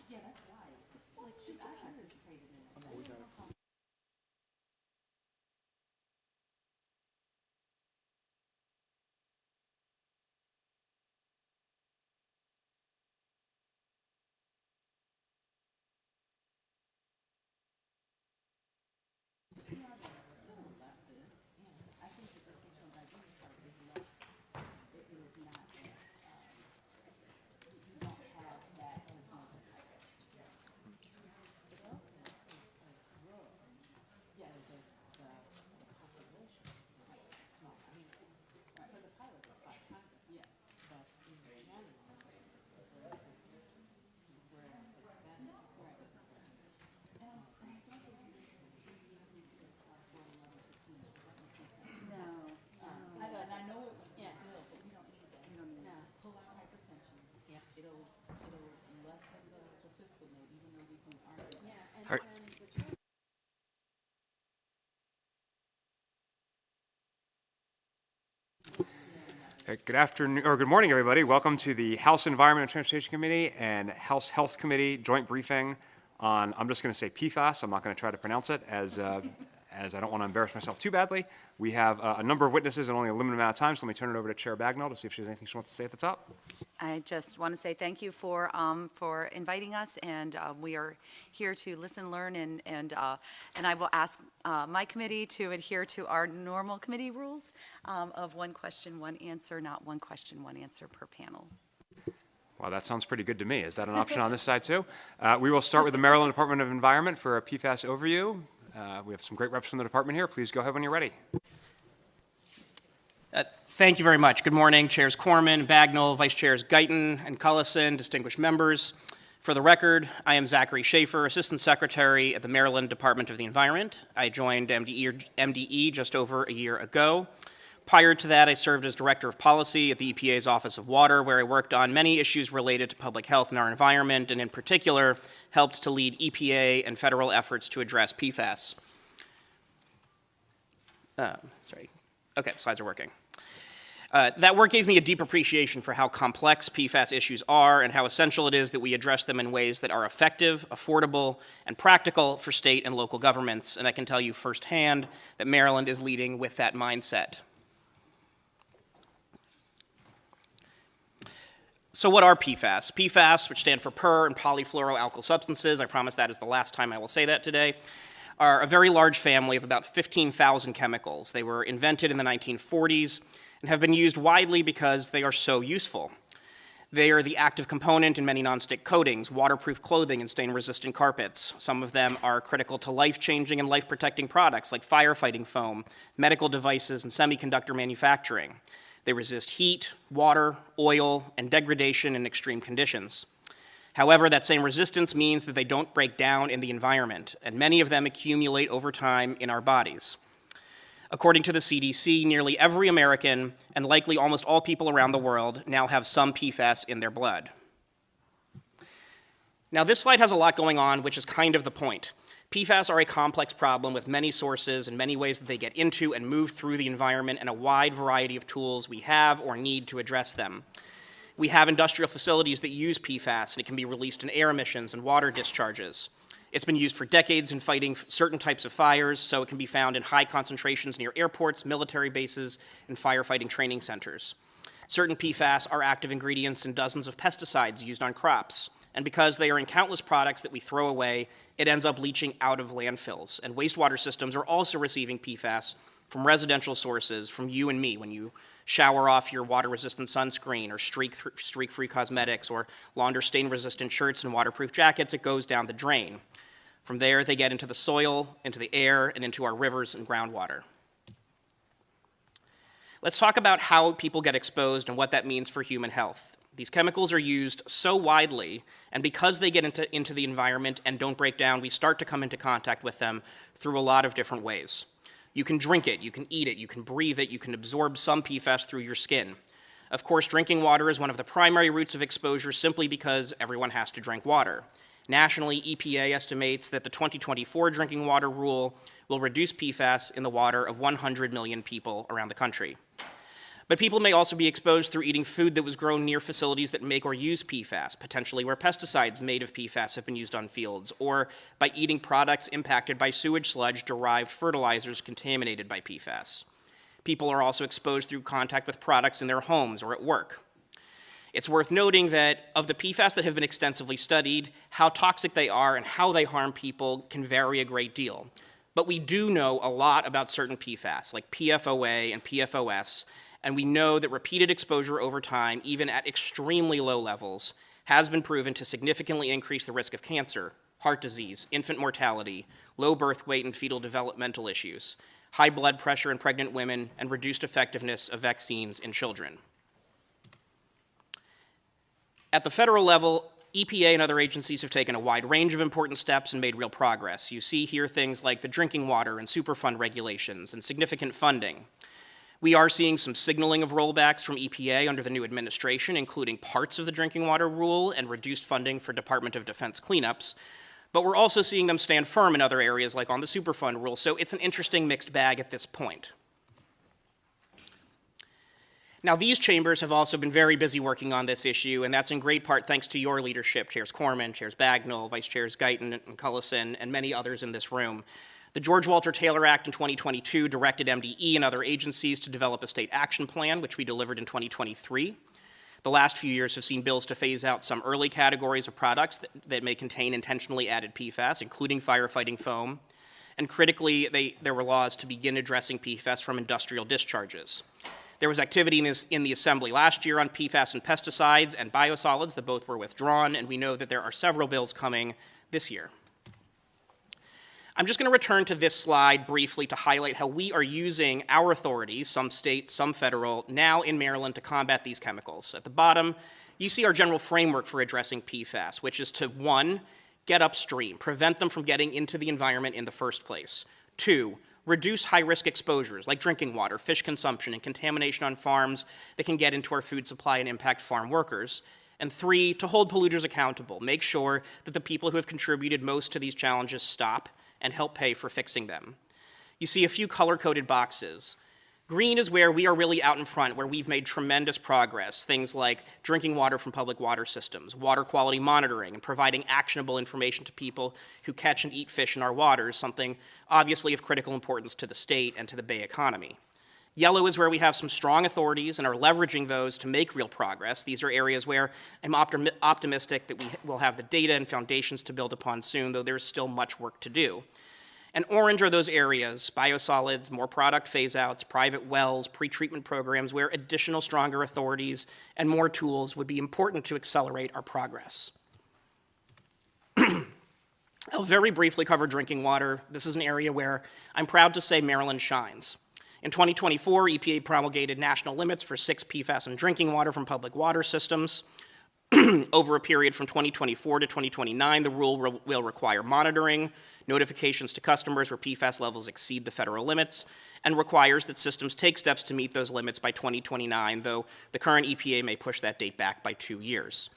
Yeah, that's why. It's like just I participated in it. All right. Good afternoon, or good morning, everybody. Welcome to the House Environment and Transportation Committee and House Health Committee joint briefing on, I'm just going to say PFAS. I'm not going to try to pronounce it as I don't want to embarrass myself too badly. We have a number of witnesses and only a limited amount of time, so let me turn it over to Chair Bagnall to see if she has anything she wants to say at the top. I just want to say thank you for inviting us, and we are here to listen, learn, and I will ask my committee to adhere to our normal committee rules of one question, one answer, not one question, one answer per panel. Well, that sounds pretty good to me. Is that an option on this side too? We will start with the Maryland Department of Environment for a PFAS overview. We have some great reps from the department here. Please go ahead when you're ready. Thank you very much. Good morning, Chairs Corman, Bagnall, Vice Chairs Guyton and Cullison, distinguished members. For the record, I am Zachary Schaefer, Assistant Secretary at the Maryland Department of the Environment. I joined MDE just over a year ago. Prior to that, I served as Director of Policy at the EPA's Office of Water, where I worked on many issues related to public health and our environment, and in particular, helped to lead EPA and federal efforts to address PFAS. Okay, slides are working. That work gave me a deep appreciation for how complex PFAS issues are and how essential it is that we address them in ways that are effective, affordable, and practical for state and local governments. And I can tell you firsthand that Maryland is leading with that mindset. So what are PFAS? PFAS, which stand for per and polyfluoroalkyl substances, I promise that is the last time I will say that today, are a very large family of about 15,000 chemicals. They were invented in the 1940s and have been used widely because they are so useful. They are the active component in many nonstick coatings, waterproof clothing, and stain-resistant carpets. Some of them are critical to life-changing and life-protecting products like firefighting foam, medical devices, and semiconductor manufacturing. They resist heat, water, oil, and degradation in extreme conditions. However, that same resistance means that they don't break down in the environment, and many of them accumulate over time in our bodies. According to the CDC, nearly every American, and likely almost all people around the world, now have some PFAS in their blood. Now, this slide has a lot going on, which is kind of the point. PFAS are a complex problem with many sources and many ways that they get into and move through the environment, and a wide variety of tools we have or need to address them. We have industrial facilities that use PFAS, and it can be released in air emissions and water discharges. It's been used for decades in fighting certain types of fires, so it can be found in high concentrations near airports, military bases, and firefighting training centers. Certain PFAS are active ingredients in dozens of pesticides used on crops, and because they are in countless products that we throw away, it ends up leaching out of landfills. And wastewater systems are also receiving PFAS from residential sources, from you and me, when you shower off your water-resistant sunscreen or streak-free cosmetics or launder stain-resistant shirts and waterproof jackets, it goes down the drain. From there, they get into the soil, into the air, and into our rivers and groundwater. Let's talk about how people get exposed and what that means for human health. These chemicals are used so widely, and because they get into the environment and don't break down, we start to come into contact with them through a lot of different ways. You can drink it, you can eat it, you can breathe it, you can absorb some PFAS through your skin. Of course, drinking water is one of the primary routes of exposure simply because everyone has to drink water. Nationally, EPA estimates that the 2024 drinking water rule will reduce PFAS in the water of 100 million people around the country. But people may also be exposed through eating food that was grown near facilities that make or use PFAS, potentially where pesticides made of PFAS have been used on fields, or by eating products impacted by sewage sludge-derived fertilizers contaminated by PFAS. People are also exposed through contact with products in their homes or at work. It's worth noting that of the PFAS that have been extensively studied, how toxic they are and how they harm people can vary a great deal. But we do know a lot about certain PFAS, like PFOA and PFOS, and we know that repeated exposure over time, even at extremely low levels, has been proven to significantly increase the risk of cancer, heart disease, infant mortality, low birth weight and fetal developmental issues, high blood pressure in pregnant women, and reduced effectiveness of vaccines in children. At the federal level, EPA and other agencies have taken a wide range of important steps and made real progress. You see here things like the drinking water and Superfund regulations and significant funding. We are seeing some signaling of rollbacks from EPA under the new administration, including parts of the drinking water rule and reduced funding for Department of Defense cleanups. But we're also seeing them stand firm in other areas, like on the Superfund rule, so it's an interesting mixed bag at this point. Now, these chambers have also been very busy working on this issue, and that's in great part thanks to your leadership, Chairs Corman, Chairs Bagnall, Vice Chairs Guyton and Cullison, and many others in this room. The George Walter Taylor Act in 2022 directed MDE and other agencies to develop a state action plan, which we delivered in 2023. The last few years have seen bills to phase out some early categories of products that may contain intentionally added PFAS, including firefighting foam. And critically, there were laws to begin addressing PFAS from industrial discharges. There was activity in the Assembly last year on PFAS and pesticides and biosolids that both were withdrawn, and we know that there are several bills coming this year. I'm just going to return to this slide briefly to highlight how we are using our authorities, some state, some federal, now in Maryland to combat these chemicals. At the bottom, you see our general framework for addressing PFAS, which is to, 1, get upstream, prevent them from getting into the environment in the first place. 2, reduce high-risk exposures like drinking water, fish consumption, and contamination on farms that can get into our food supply and impact farm workers. And 3, to hold polluters accountable, make sure that the people who have contributed most to these challenges stop and help pay for fixing them. You see a few color-coded boxes. Green is where we are really out in front, where we've made tremendous progress, things like drinking water from public water systems, water quality monitoring, and providing actionable information to people who catch and eat fish in our waters, something obviously of critical importance to the state and to the Bay economy. Yellow is where we have some strong authorities and are leveraging those to make real progress. These are areas where I'm optimistic that we will have the data and foundations to build upon soon, though there's still much work to do. And orange are those areas, biosolids, more product phase-outs, private wells, pretreatment programs, where additional stronger authorities and more tools would be important to accelerate our progress. I'll very briefly cover drinking water. This is an area where I'm proud to say Maryland shines. In 2024, EPA promulgated national limits for 6 PFAS in drinking water from public water systems. Over a period from 2024 to 2029, the rule will require monitoring, notifications to customers where PFAS levels exceed the federal limits, and requires that systems take steps to meet those limits by 2029, though the current EPA may push that date back by 2 years.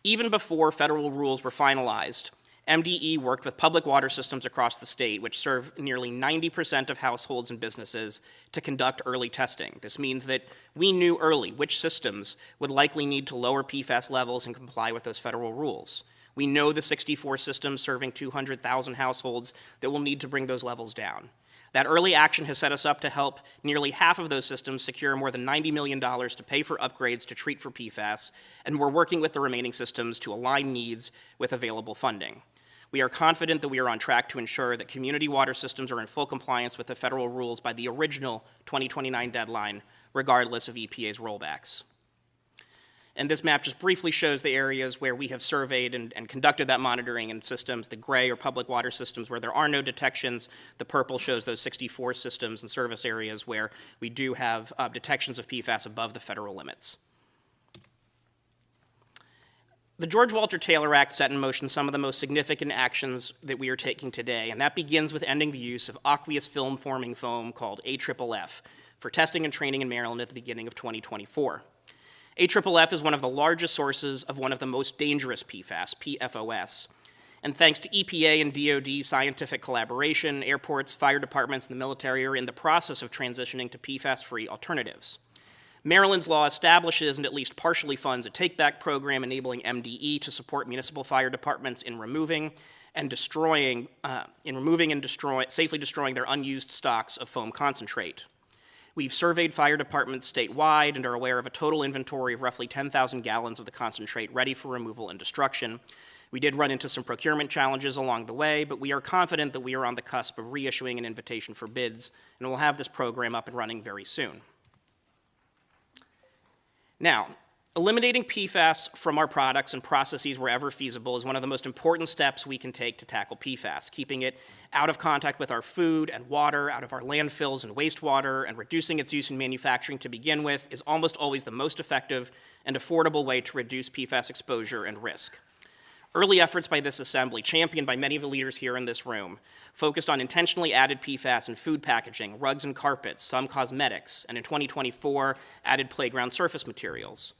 Even before federal rules were finalized, MDE worked with public water systems across the state, which serve nearly 90% of households and businesses, to conduct early testing. This means that we knew early which systems would likely need to lower PFAS levels and comply with those federal rules. We know the 64 systems serving 200,000 households that will need to bring those levels down. That early action has set us up to help nearly half of those systems secure more than $90 million to pay for upgrades to treat for PFAS, and we're working with the remaining systems to align needs with available funding. We are confident that we are on track to ensure that community water systems are in full compliance with the federal rules by the original 2029 deadline, regardless of EPA's rollbacks. And this map just briefly shows the areas where we have surveyed and conducted that monitoring in systems. The gray are public water systems where there are no detections. The purple shows those 64 systems and service areas where we do have detections of PFAS above the federal limits. The George Walter Taylor Act set in motion some of the most significant actions that we are taking today, and that begins with ending the use of aqueous film-forming foam called AFFF for testing and training in Maryland at the beginning of 2024. AFFF is one of the largest sources of one of the most dangerous PFAS, PFOS, and thanks to EPA and DoD scientific collaboration, airports, fire departments, and the military are in the process of transitioning to PFAS-free alternatives. Maryland's law establishes and at least partially funds a take-back program enabling MDE to support municipal fire departments in removing and safely destroying their unused stocks of foam concentrate. We've surveyed fire departments statewide and are aware of a total inventory of roughly 10,000 gallons of the concentrate ready for removal and destruction. We did run into some procurement challenges along the way, but we are confident that we are on the cusp of reissuing an invitation for bids, and we'll have this program up and running very soon. Now, eliminating PFAS from our products and processes wherever feasible is one of the most important steps we can take to tackle PFAS. Keeping it out of contact with our food and water, out of our landfills and wastewater, and reducing its use in manufacturing to begin with is almost always the most effective and affordable way to reduce PFAS exposure and risk. Early efforts by this assembly, championed by many of the leaders here in this room, focused on intentionally added PFAS in food packaging, rugs and carpets, some cosmetics, and in 2024, added playground surface materials.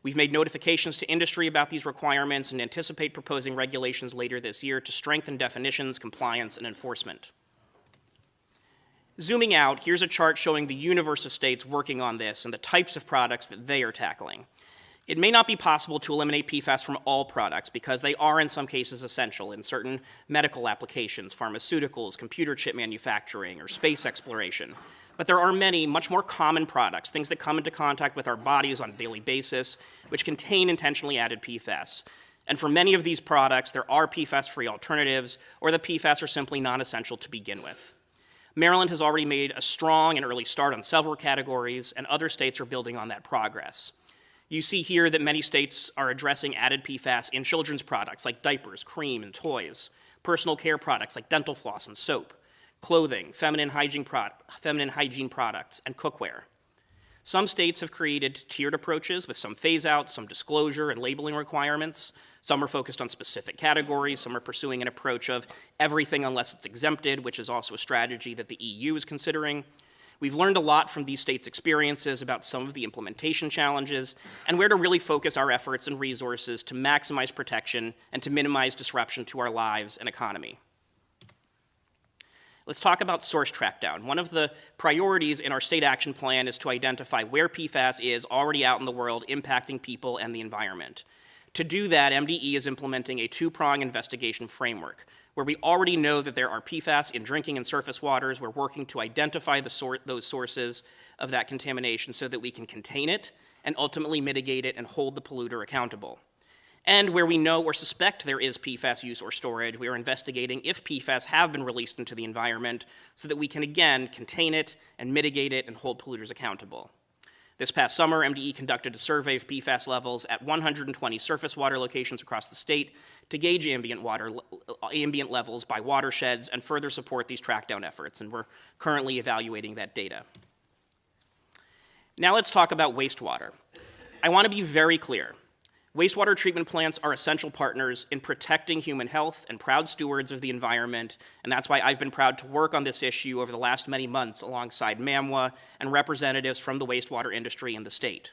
We've made notifications to industry about these requirements and anticipate proposing regulations later this year to strengthen definitions, compliance, and enforcement. Zooming out, here's a chart showing the universe of states working on this and the types of products that they are tackling. It may not be possible to eliminate PFAS from all products because they are in some cases essential in certain medical applications, pharmaceuticals, computer chip manufacturing, or space exploration. But there are many much more common products, things that come into contact with our bodies on a daily basis, which contain intentionally added PFAS. And for many of these products, there are PFAS-free alternatives, or the PFAS are simply non-essential to begin with. Maryland has already made a strong and early start on several categories, and other states are building on that progress. You see here that many states are addressing added PFAS in children's products like diapers, cream, and toys, personal care products like dental floss and soap, clothing, feminine hygiene products, and cookware. Some states have created tiered approaches with some phase-outs, some disclosure and labeling requirements. Some are focused on specific categories. Some are pursuing an approach of everything unless it's exempted, which is also a strategy that the EU is considering. We've learned a lot from these states' experiences about some of the implementation challenges and where to really focus our efforts and resources to maximize protection and to minimize disruption to our lives and economy. Let's talk about source trackdown. One of the priorities in our state action plan is to identify where PFAS is already out in the world impacting people and the environment. To do that, MDE is implementing a two-prong investigation framework. Where we already know that there are PFAS in drinking and surface waters, we're working to identify those sources of that contamination so that we can contain it and ultimately mitigate it and hold the polluter accountable. And where we know or suspect there is PFAS use or storage, we are investigating if PFAS have been released into the environment so that we can again contain it and mitigate it and hold polluters accountable. This past summer, MDE conducted a survey of PFAS levels at 120 surface water locations across the state to gauge ambient levels by watersheds and further support these trackdown efforts, and we're currently evaluating that data. Now let's talk about wastewater. I want to be very clear. Wastewater treatment plants are essential partners in protecting human health and proud stewards of the environment, and that's why I've been proud to work on this issue over the last many months alongside MAMWA and representatives from the wastewater industry in the state.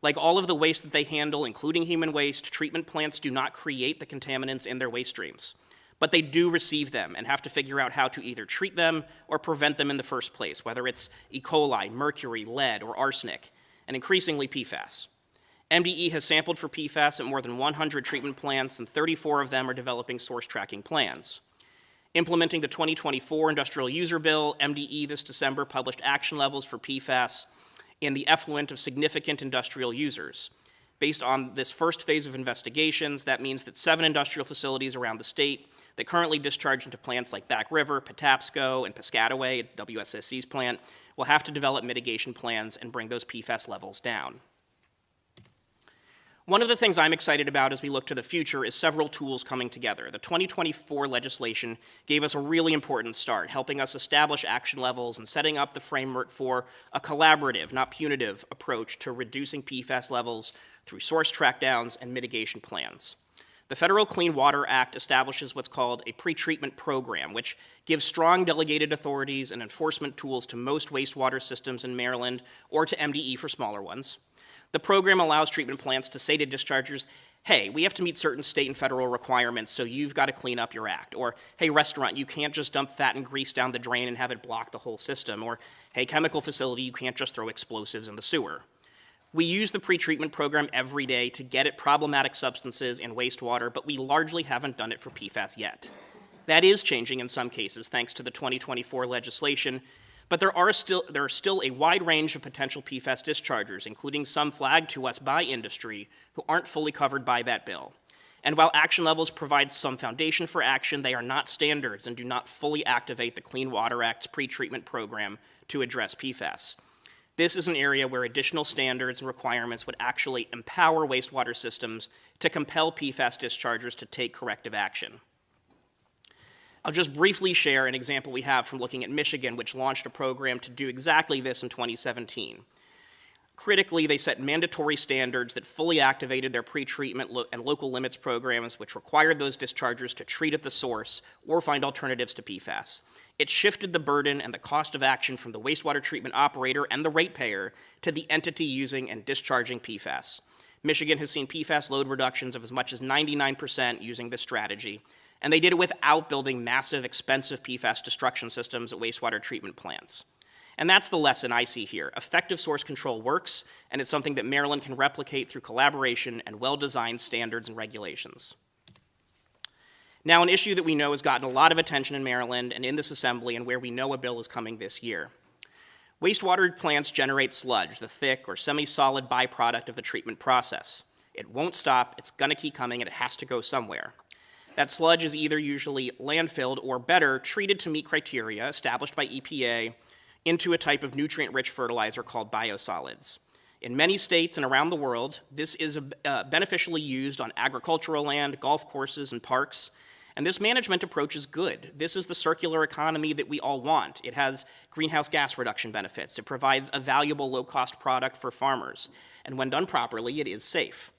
Like all of the waste that they handle, including human waste, treatment plants do not create the contaminants in their waste streams, but they do receive them and have to figure out how to either treat them or prevent them in the first place, whether it's E. coli, mercury, lead, or arsenic, and increasingly PFAS. MDE has sampled for PFAS at more than 100 treatment plants, and 34 of them are developing source tracking plans. Implementing the 2024 Industrial User Bill, MDE this December published action levels for PFAS in the effluent of significant industrial users. Based on this first phase of investigations, that means that 7 industrial facilities around the state that currently discharge into plants like Back River, Patapsco, and Piscataway, WSSC's plant, will have to develop mitigation plans and bring those PFAS levels down. One of the things I'm excited about as we look to the future is several tools coming together. The 2024 legislation gave us a really important start, helping us establish action levels and setting up the framework for a collaborative, not punitive, approach to reducing PFAS levels through source trackdowns and mitigation plans. The Federal Clean Water Act establishes what's called a pretreatment program, which gives strong delegated authorities and enforcement tools to most wastewater systems in Maryland or to MDE for smaller ones. The program allows treatment plants to say to dischargers, hey, we have to meet certain state and federal requirements, so you've got to clean up your act. Or, hey, restaurant, you can't just dump fat and grease down the drain and have it block the whole system. Or, hey, chemical facility, you can't just throw explosives in the sewer. We use the pretreatment program every day to get at problematic substances in wastewater, but we largely haven't done it for PFAS yet. That is changing in some cases thanks to the 2024 legislation, but there are still a wide range of potential PFAS dischargers, including some flagged to us by industry, who aren't fully covered by that bill. And while action levels provide some foundation for action, they are not standards and do not fully activate the Clean Water Act's pretreatment program to address PFAS. This is an area where additional standards and requirements would actually empower wastewater systems to compel PFAS dischargers to take corrective action. I'll just briefly share an example we have from looking at Michigan, which launched a program to do exactly this in 2017. Critically, they set mandatory standards that fully activated their pretreatment and local limits programs, which required those dischargers to treat at the source or find alternatives to PFAS. It shifted the burden and the cost of action from the wastewater treatment operator and the ratepayer to the entity using and discharging PFAS. Michigan has seen PFAS load reductions of as much as 99% using this strategy, and they did it without building massive, expensive PFAS destruction systems at wastewater treatment plants. And that's the lesson I see here. Effective source control works, and it's something that Maryland can replicate through collaboration and well-designed standards and regulations. Now, an issue that we know has gotten a lot of attention in Maryland and in this assembly, and where we know a bill is coming this year. Wastewater plants generate sludge, the thick or semi-solid byproduct of the treatment process. It won't stop, it's gonna keep coming, and it has to go somewhere. That sludge is either usually landfilled or better, treated to meet criteria established by EPA into a type of nutrient-rich fertilizer called biosolids. In many states and around the world, this is beneficially used on agricultural land, golf courses, and parks. And this management approach is good. This is the circular economy that we all want. It has greenhouse gas reduction benefits. It provides a valuable low-cost product for farmers. And when done properly, it is safe.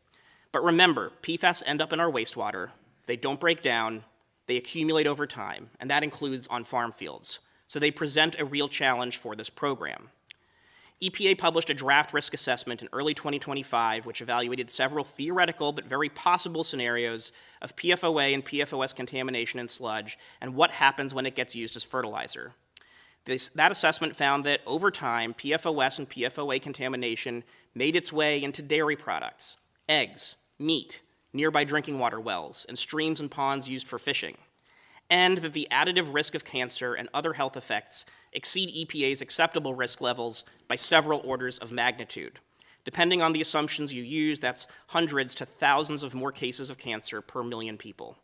But remember, PFAS end up in our wastewater. They don't break down. They accumulate over time, and that includes on farm fields. So they present a real challenge for this program. EPA published a draft risk assessment in early 2025, which evaluated several theoretical but very possible scenarios of PFOA and PFOS contamination in sludge and what happens when it gets used as fertilizer. That assessment found that over time, PFOS and PFOA contamination made its way into dairy products, eggs, meat, nearby drinking water wells, and streams and ponds used for fishing, and that the additive risk of cancer and other health effects exceed EPA's acceptable risk levels by several orders of magnitude. Depending on the assumptions you use, that's hundreds to thousands of more cases of cancer per million people.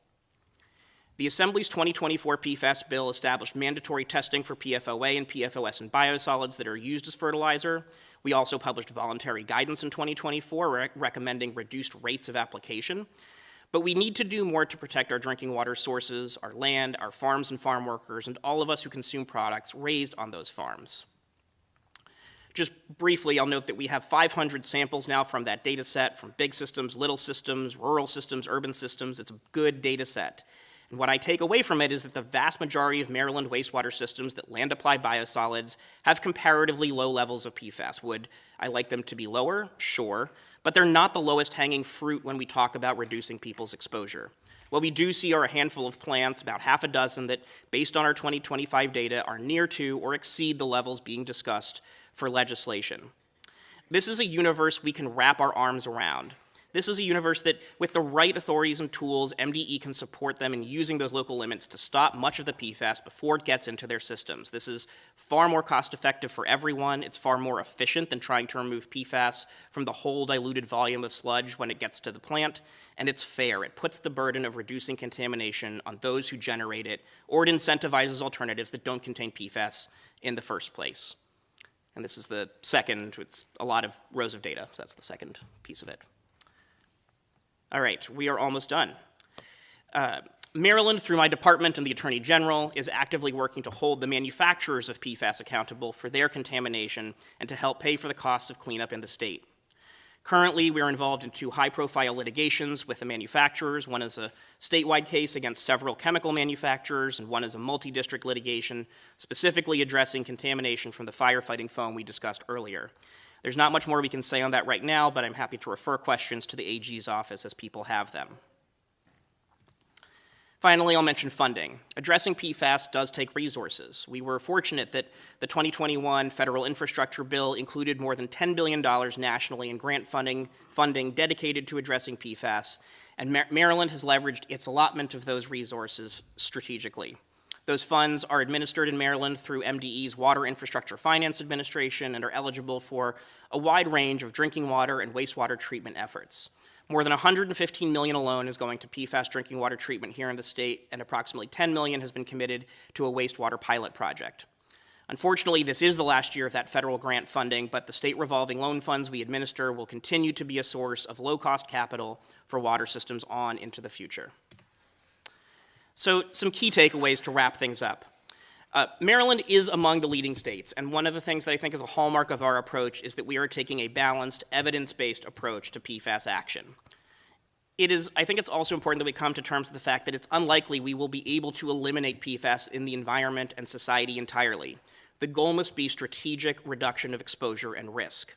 The Assembly's 2024 PFAS bill established mandatory testing for PFOA and PFOS in biosolids that are used as fertilizer. We also published voluntary guidance in 2024 recommending reduced rates of application. But we need to do more to protect our drinking water sources, our land, our farms and farm workers, and all of us who consume products raised on those farms. Just briefly, I'll note that we have 500 samples now from that data set, from big systems, little systems, rural systems, urban systems. It's a good data set. And what I take away from it is that the vast majority of Maryland wastewater systems that land apply biosolids have comparatively low levels of PFAS. Would I like them to be lower? Sure. But they're not the lowest hanging fruit when we talk about reducing people's exposure. What we do see are a handful of plants, about half a dozen, that, based on our 2025 data, are near to or exceed the levels being discussed for legislation. This is a universe we can wrap our arms around. This is a universe that, with the right authorities and tools, MDE can support them in using those local limits to stop much of the PFAS before it gets into their systems. This is far more cost-effective for everyone. It's far more efficient than trying to remove PFAS from the whole diluted volume of sludge when it gets to the plant. And it's fair. It puts the burden of reducing contamination on those who generate it, or it incentivizes alternatives that don't contain PFAS in the first place. And this is the second. It's a lot of rows of data, so that's the second piece of it. All right, we are almost done. Maryland, through my department and the Attorney General, is actively working to hold the manufacturers of PFAS accountable for their contamination and to help pay for the cost of cleanup in the state. Currently, we are involved in 2 high-profile litigations with the manufacturers. One is a statewide case against several chemical manufacturers, and one is a multi-district litigation specifically addressing contamination from the firefighting foam we discussed earlier. There's not much more we can say on that right now, but I'm happy to refer questions to the AG's office as people have them. Finally, I'll mention funding. Addressing PFAS does take resources. We were fortunate that the 2021 federal infrastructure bill included more than $10 billion nationally in grant funding dedicated to addressing PFAS, and Maryland has leveraged its allotment of those resources strategically. Those funds are administered in Maryland through MDE's Water Infrastructure Finance Administration and are eligible for a wide range of drinking water and wastewater treatment efforts. More than $115 million alone is going to PFAS drinking water treatment here in the state, and approximately $10 million has been committed to a wastewater pilot project. Unfortunately, this is the last year of that federal grant funding, but the state revolving loan funds we administer will continue to be a source of low-cost capital for water systems on into the future. So, some key takeaways to wrap things up. Maryland is among the leading states, and one of the things that I think is a hallmark of our approach is that we are taking a balanced, evidence-based approach to PFAS action. I think it's also important that we come to terms with the fact that it's unlikely we will be able to eliminate PFAS in the environment and society entirely. The goal must be strategic reduction of exposure and risk.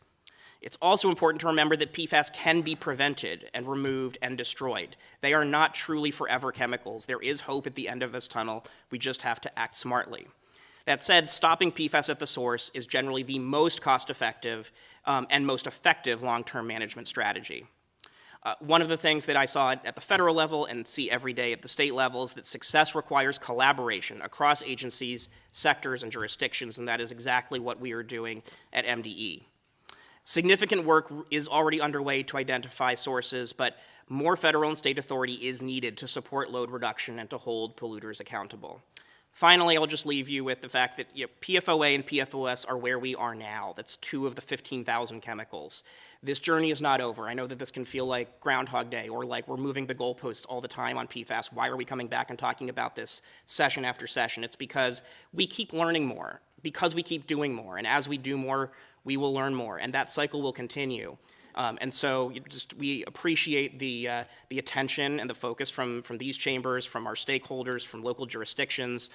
It's also important to remember that PFAS can be prevented and removed and destroyed. They are not truly forever chemicals. There is hope at the end of this tunnel. We just have to act smartly. That said, stopping PFAS at the source is generally the most cost-effective and most effective long-term management strategy. One of the things that I saw at the federal level and see every day at the state level is that success requires collaboration across agencies, sectors, and jurisdictions, and that is exactly what we are doing at MDE. Significant work is already underway to identify sources, but more federal and state authority is needed to support load reduction and to hold polluters accountable. Finally, I'll just leave you with the fact that PFOA and PFOS are where we are now. That's 2 of the 15,000 chemicals. This journey is not over. I know that this can feel like Groundhog Day or like we're moving the goalposts all the time on PFAS. Why are we coming back and talking about this session after session? It's because we keep learning more, because we keep doing more, and as we do more, we will learn more, and that cycle will continue. And so we appreciate the attention and the focus from these chambers, from our stakeholders, from local jurisdictions,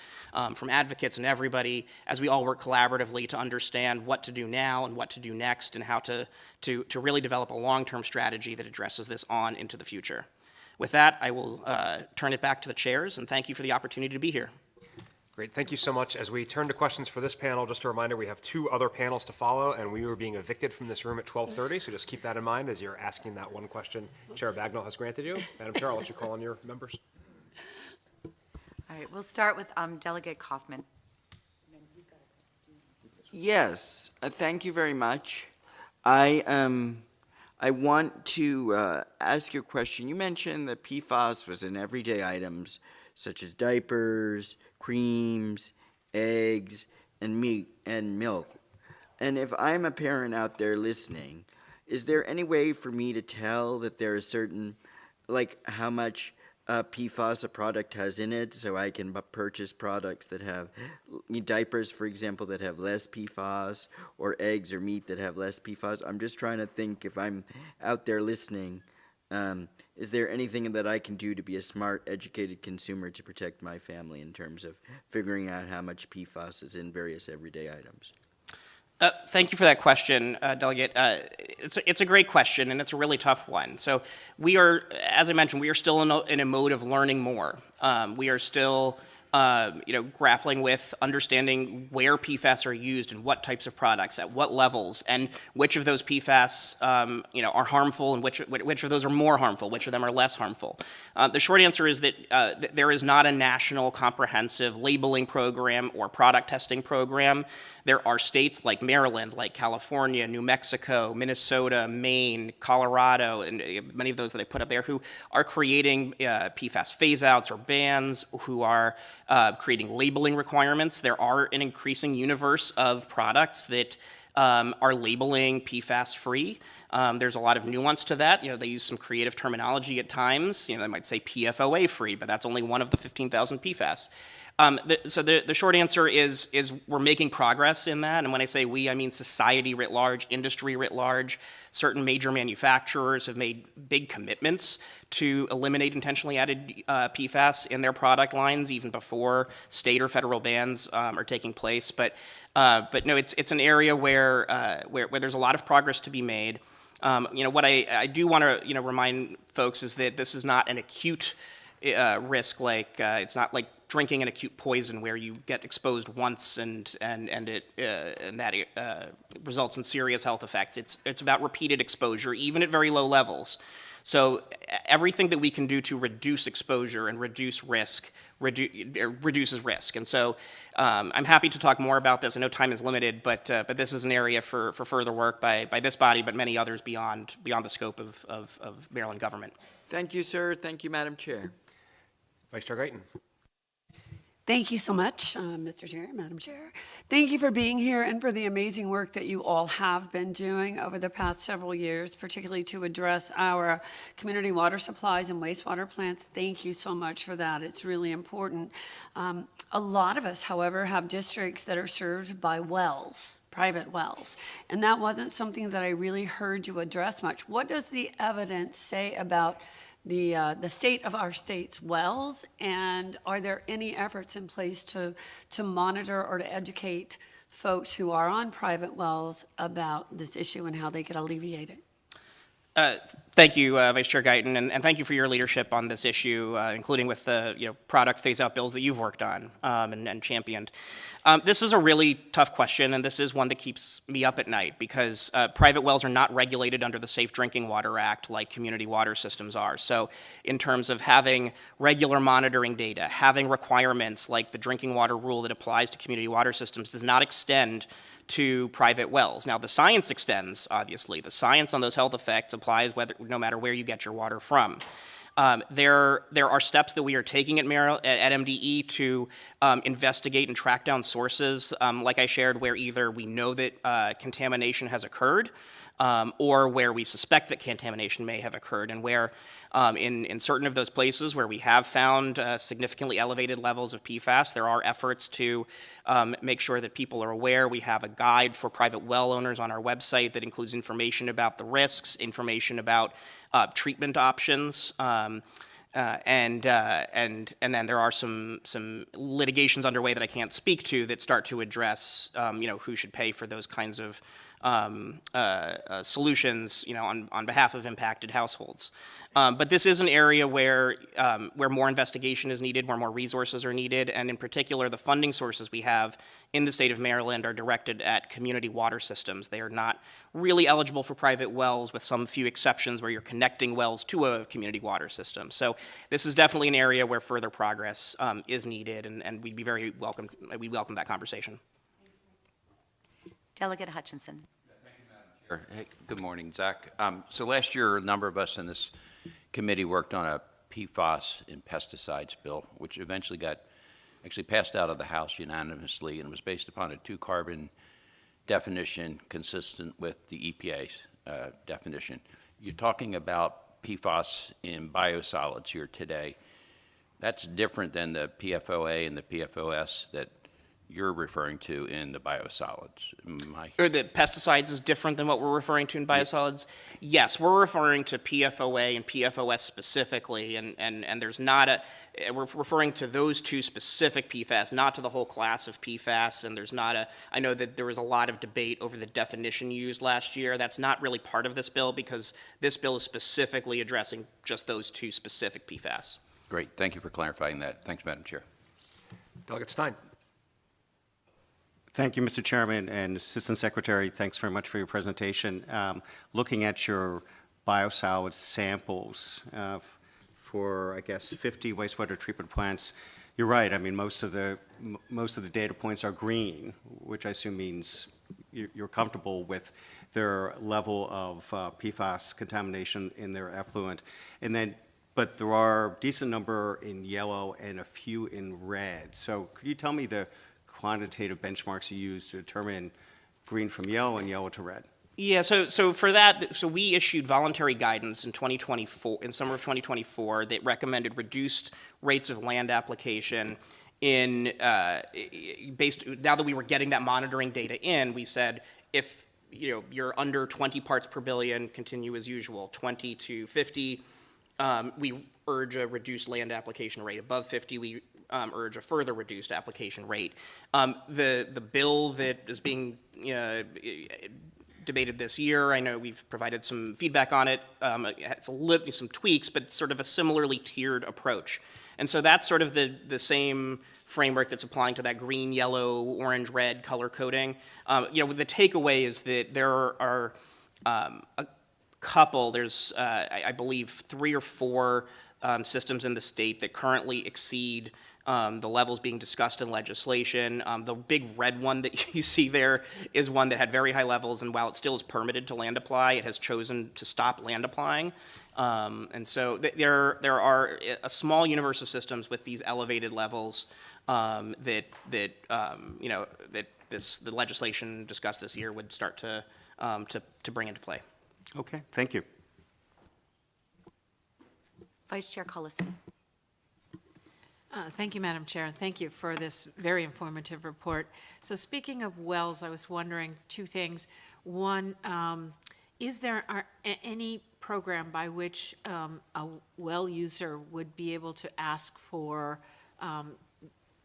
from advocates and everybody, as we all work collaboratively to understand what to do now and what to do next and how to really develop a long-term strategy that addresses this on into the future. With that, I will turn it back to the chairs, and thank you for the opportunity to be here. Great, thank you so much. As we turn to questions for this panel, just a reminder, we have 2 other panels to follow, and we are being evicted from this room at 12:30, so just keep that in mind as you're asking that one question Chair Bagnall has granted you. Madam Chair, I'll let you call on your members. All right, we'll start with Delegate Kaufman. Yes, thank you very much. I want to ask you a question. You mentioned that PFAS was in everyday items such as diapers, creams, eggs, and meat and milk. And if I'm a parent out there listening, is there any way for me to tell that there is certain, like how much PFAS a product has in it, so I can purchase products that have diapers, for example, that have less PFAS, or eggs or meat that have less PFAS? I'm just trying to think, if I'm out there listening, is there anything that I can do to be a smart, educated consumer to protect my family in terms of figuring out how much PFAS is in various everyday items? Thank you for that question, Delegate. It's a great question, and it's a really tough one. So we are, as I mentioned, we are still in a mode of learning more. We are still grappling with understanding where PFAS are used and what types of products, at what levels, and which of those PFAS, are harmful and which of those are more harmful, which of them are less harmful. The short answer is that there is not a national comprehensive labeling program or product testing program. There are states like Maryland, like California, New Mexico, Minnesota, Maine, Colorado, and many of those that I put up there, who are creating PFAS phase-outs or bans, who are creating labeling requirements. There are an increasing universe of products that are labeling PFAS-free. There's a lot of nuance to that. They use some creative terminology at times. They might say PFOA-free, but that's only one of the 15,000 PFAS. So the short answer is we're making progress in that, and when I say we, I mean society writ large, industry writ large. Certain major manufacturers have made big commitments to eliminate intentionally added PFAS in their product lines, even before state or federal bans are taking place. But no, it's an area where there's a lot of progress to be made. What I do want to remind folks is that this is not an acute risk like it's not like drinking an acute poison where you get exposed once and that results in serious health effects. It's about repeated exposure, even at very low levels. So everything that we can do to reduce exposure and reduce risk reduces risk. And so I'm happy to talk more about this. I know time is limited, but this is an area for further work by this body, but many others beyond the scope of Maryland government. Thank you, sir. Thank you, Madam Chair. Vice Chair Guyton. Thank you so much, Mr. Chair, Madam Chair. Thank you for being here and for the amazing work that you all have been doing over the past several years, particularly to address our community water supplies and wastewater plants. Thank you so much for that. It's really important. A lot of us, however, have districts that are served by wells, private wells, and that wasn't something that I really heard you address much. What does the evidence say about the state of our state's wells, and are there any efforts in place to monitor or to educate folks who are on private wells about this issue and how they could alleviate it? Thank you, Vice Chair Guyton, and thank you for your leadership on this issue, including with the product phase-out bills that you've worked on and championed. This is a really tough question, and this is one that keeps me up at night because private wells are not regulated under the Safe Drinking Water Act like community water systems are. So in terms of having regular monitoring data, having requirements like the drinking water rule that applies to community water systems does not extend to private wells. Now, the science extends, obviously. The science on those health effects applies no matter where you get your water from. There are steps that we are taking at MDE to investigate and track down sources, like I shared, where either we know that contamination has occurred or where we suspect that contamination may have occurred, and where in certain of those places where we have found significantly elevated levels of PFAS, there are efforts to make sure that people are aware. We have a guide for private well owners on our website that includes information about the risks, information about treatment options, and then there are some litigations underway that I can't speak to that start to address who should pay for those kinds of solutions, on behalf of impacted households. But this is an area where more investigation is needed, where more resources are needed, and in particular, the funding sources we have in the state of Maryland are directed at community water systems. They are not really eligible for private wells, with some few exceptions where you're connecting wells to a community water system. So this is definitely an area where further progress is needed, and we welcome that conversation. Delegate Hutchinson. Hey, good morning, Zach. So last year, a number of us in this committee worked on a PFAS and pesticides bill, which eventually got passed out of the House unanimously, and was based upon a 2-carbon definition consistent with the EPA's definition. You're talking about PFAS in biosolids here today. That's different than the PFOA and the PFOS that you're referring to in the biosolids. Or the pesticides is different than what we're referring to in biosolids? Yes, we're referring to PFOA and PFOS specifically, and there's not we're referring to those two specific PFAS, not to the whole class of PFAS, and there's not I know that there was a lot of debate over the definition used last year. That's not really part of this bill, because this bill is specifically addressing just those two specific PFAS. Great, thank you for clarifying that. Thanks, Madam Chair. Delegate Stein. Thank you, Mr. Chairman and Assistant Secretary. Thanks very much for your presentation. Looking at your biosolid samples for, I guess, 50 wastewater treatment plants, you're right. I mean, most of the data points are green, which I assume means you're comfortable with their level of PFAS contamination in their effluent. But there are a decent number in yellow and a few in red. So could you tell me the quantitative benchmarks you use to determine green from yellow and yellow to red? Yeah, so for that, we issued voluntary guidance in 2024, in summer of 2024, that recommended reduced rates of land application now that we were getting that monitoring data in. We said, if you're under 20 parts per billion, continue as usual. 20 to 50, we urge a reduced land application rate. Above 50, we urge a further reduced application rate. The bill that is being debated this year. I know we've provided some feedback on it. It's some tweaks, but sort of a similarly tiered approach. And so that's sort of the same framework that's applying to that green, yellow, orange, red color coding. The takeaway is that there are a couple, there's, I believe, 3 or 4 systems in the state that currently exceed the levels being discussed in legislation. The big red one that you see there is one that had very high levels, and while it still is permitted to land apply, it has chosen to stop land applying. And so there are a small universe of systems with these elevated levels that the legislation discussed this year would start to bring into play. Okay, thank you. Vice Chair Collison. Thank you, Madam Chair, and thank you for this very informative report. So speaking of wells, I was wondering 2 things. One, is there any program by which a well user would be able to ask for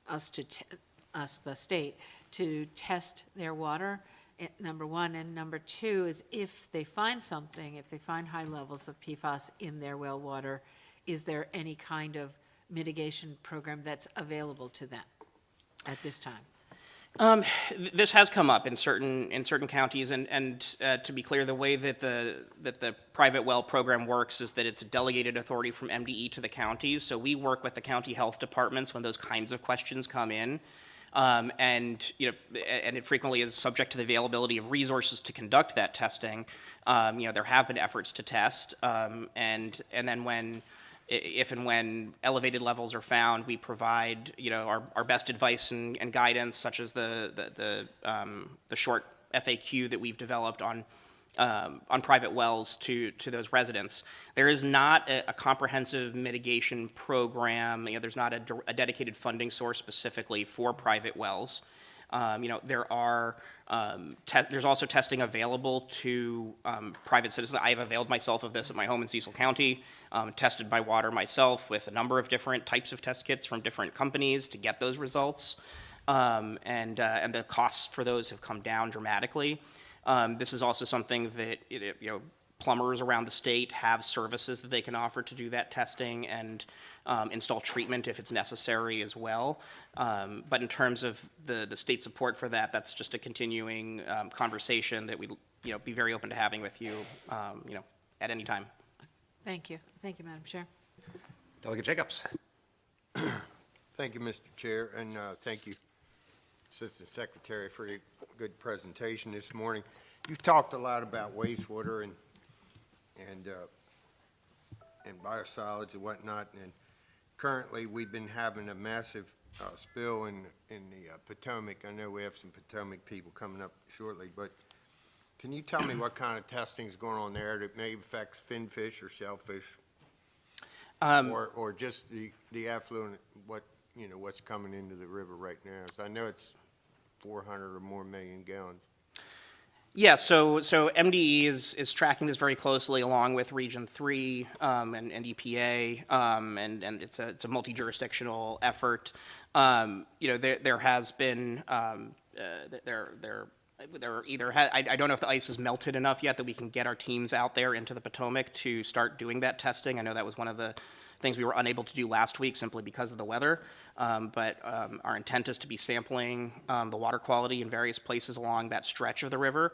us, the state, to test their water, number 1? And number 2 is if they find something, if they find high levels of PFAS in their well water, is there any kind of mitigation program that's available to them at this time? This has come up in certain counties, and to be clear, the way that the private well program works is that it's a delegated authority from MDE to the counties. So we work with the county health departments when those kinds of questions come in, and it frequently is subject to the availability of resources to conduct that testing. There have been efforts to test, and then if and when elevated levels are found, we provide our best advice and guidance, such as the short FAQ that we've developed on private wells to those residents. There is not a comprehensive mitigation program. There's not a dedicated funding source specifically for private wells. There's also testing available to private citizens. I have availed myself of this at my home in Cecil County, tested by water myself with a number of different types of test kits from different companies to get those results. And the costs for those have come down dramatically. This is also something that plumbers around the state have services that they can offer to do that testing and install treatment if it's necessary as well. But in terms of the state support for that, that's just a continuing conversation that we'd be very open to having with you, at any time. Thank you. Thank you, Madam Chair. Delegate Jacobs. Thank you, Mr. Chair, and thank you, Assistant Secretary, for your good presentation this morning. You've talked a lot about wastewater and biosolids and whatnot, and currently we've been having a massive spill in the Potomac. I know we have some Potomac people coming up shortly, but can you tell me what kind of testing is going on there that may affect finfish or shellfish, or just the affluent, what's coming into the river right now? So I know it's 400 or more million gallons. Yeah, so MDE is tracking this very closely along with Region 3 and EPA, and it's a multi-jurisdictional effort. There has been I don't know if the ice has melted enough yet that we can get our teams out there into the Potomac to start doing that testing. I know that was one of the things we were unable to do last week simply because of the weather. But our intent is to be sampling the water quality in various places along that stretch of the river.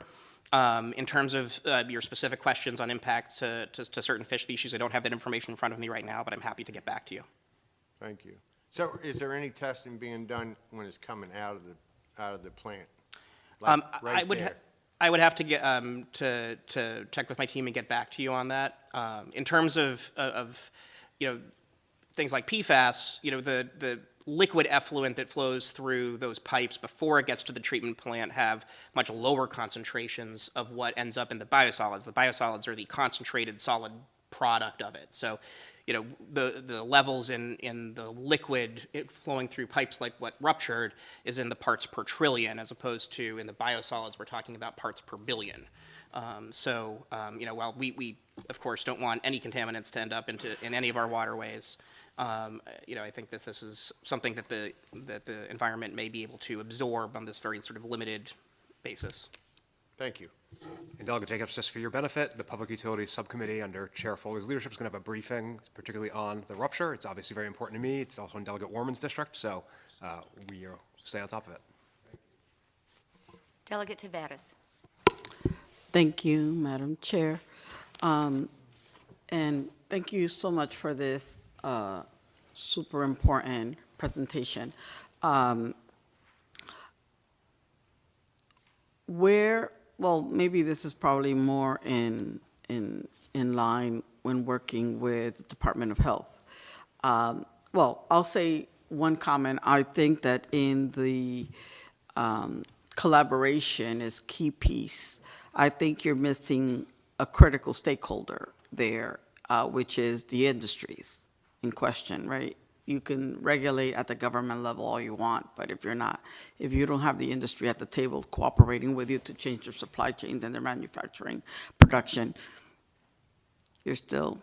In terms of your specific questions on impacts to certain fish species, I don't have that information in front of me right now, but I'm happy to get back to you. Thank you. So is there any testing being done when it's coming out of the plant? Like I would have to get to check with my team and get back to you on that. In terms of things like PFAS, the liquid effluent that flows through those pipes before it gets to the treatment plant have much lower concentrations of what ends up in the biosolids. The biosolids are the concentrated solid product of it. So, the levels in the liquid flowing through pipes like what ruptured is in the parts per trillion, as opposed to in the biosolids we're talking about parts per billion. While we of course don't want any contaminants to end up in any of our waterways, I think that this is something that the environment may be able to absorb on this very sort of limited basis. Thank you. And Delegate Jacobs, just for your benefit, the Public Utilities Subcommittee under Chair Foley's leadership is going to have a briefing, particularly on the rupture. It's obviously very important to me. It's also in Delegate Warman's district, so we stay on top of it. Delegate Taveras. Thank you, Madam Chair. And thank you so much for this super important presentation. Well, maybe this is probably more in line when working with the Department of Health. Well, I'll say one comment. I think that in the collaboration is key piece. I think you're missing a critical stakeholder there, which is the industries in question, right? You can regulate at the government level all you want, but if you don't have the industry at the table cooperating with you to change their supply chains and their manufacturing production, you're still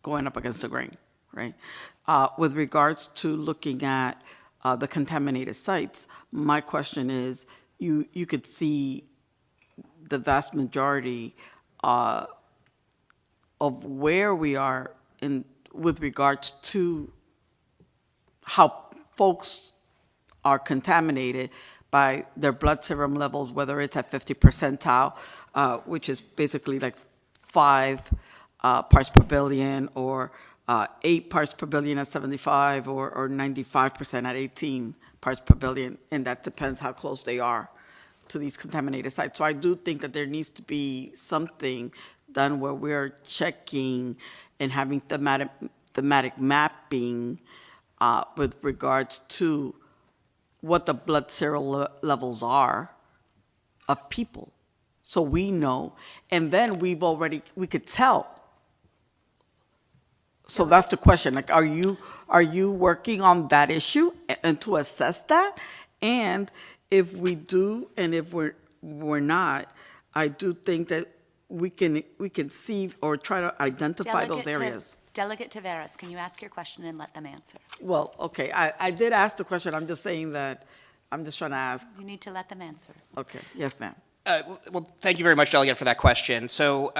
going up against the grain, right? With regards to looking at the contaminated sites, my question is, you could see the vast majority of where we are with regards to how folks are contaminated by their blood serum levels, whether it's at 50 percentile, which is basically like 5 parts per billion, or 8 parts per billion at 75, or 95% at 18 parts per billion, and that depends how close they are to these contaminated sites. So I do think that there needs to be something done where we're checking and having thematic mapping with regards to what the blood serum levels are of people, so we know, and then we could tell. So that's the question. Like, are you working on that issue and to assess that? And if we do, and if we're not, I do think that we can see or try to identify those areas. Delegate Taveras, can you ask your question and let them answer? Well, okay, I did ask the question. I'm just saying that, I'm just trying to ask. You need to let them answer. Okay, yes, ma'am. Well, thank you very much, Delegate, for that question. So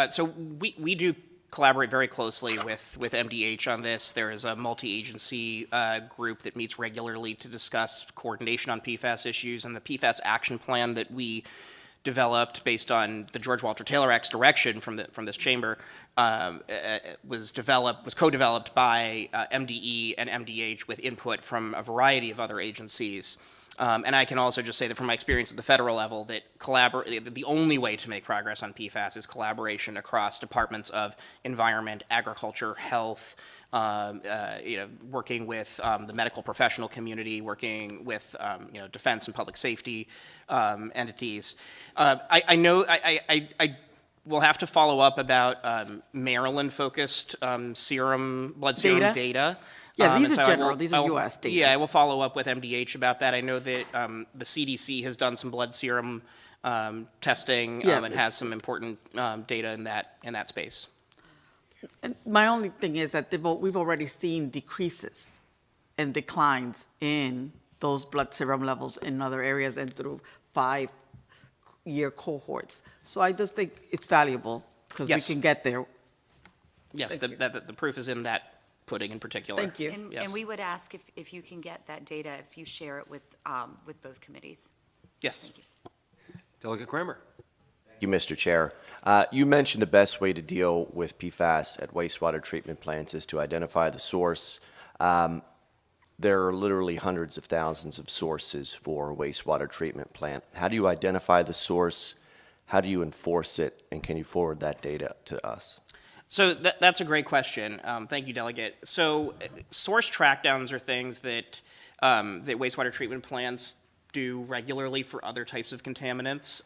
we do collaborate very closely with MDH on this. There is a multi-agency group that meets regularly to discuss coordination on PFAS issues, and the PFAS action plan that we developed based on the George Walter Taylor Act's direction from this chamber was co-developed by MDE and MDH with input from a variety of other agencies. And I can also just say that from my experience at the federal level, that the only way to make progress on PFAS is collaboration across departments of environment, agriculture, health, working with the medical professional community, working with defense and public safety entities. I know I will have to follow up about Maryland-focused blood serum data. Yeah, these so are general, these are US data. Yeah, I will follow up with MDH about that. I know that the CDC has done some blood serum testing and has some important data in that space. And my only thing is that we've already seen decreases and declines in those blood serum levels in other areas and through 5-year cohorts. So I just think it's valuable because we can get there. Yes, the proof is in that pudding in particular. Thank you. And we would ask if you can get that data, if you share it with both committees. Yes. Thank you. Delegate Kramer. Thank you, Mr. Chair. You mentioned the best way to deal with PFAS at wastewater treatment plants is to identify the source. There are literally hundreds of thousands of sources for a wastewater treatment plant. How do you identify the source? How do you enforce it? And can you forward that data to us? So that's a great question. Thank you, Delegate. So source trackdowns are things that wastewater treatment plants do regularly for other types of contaminants.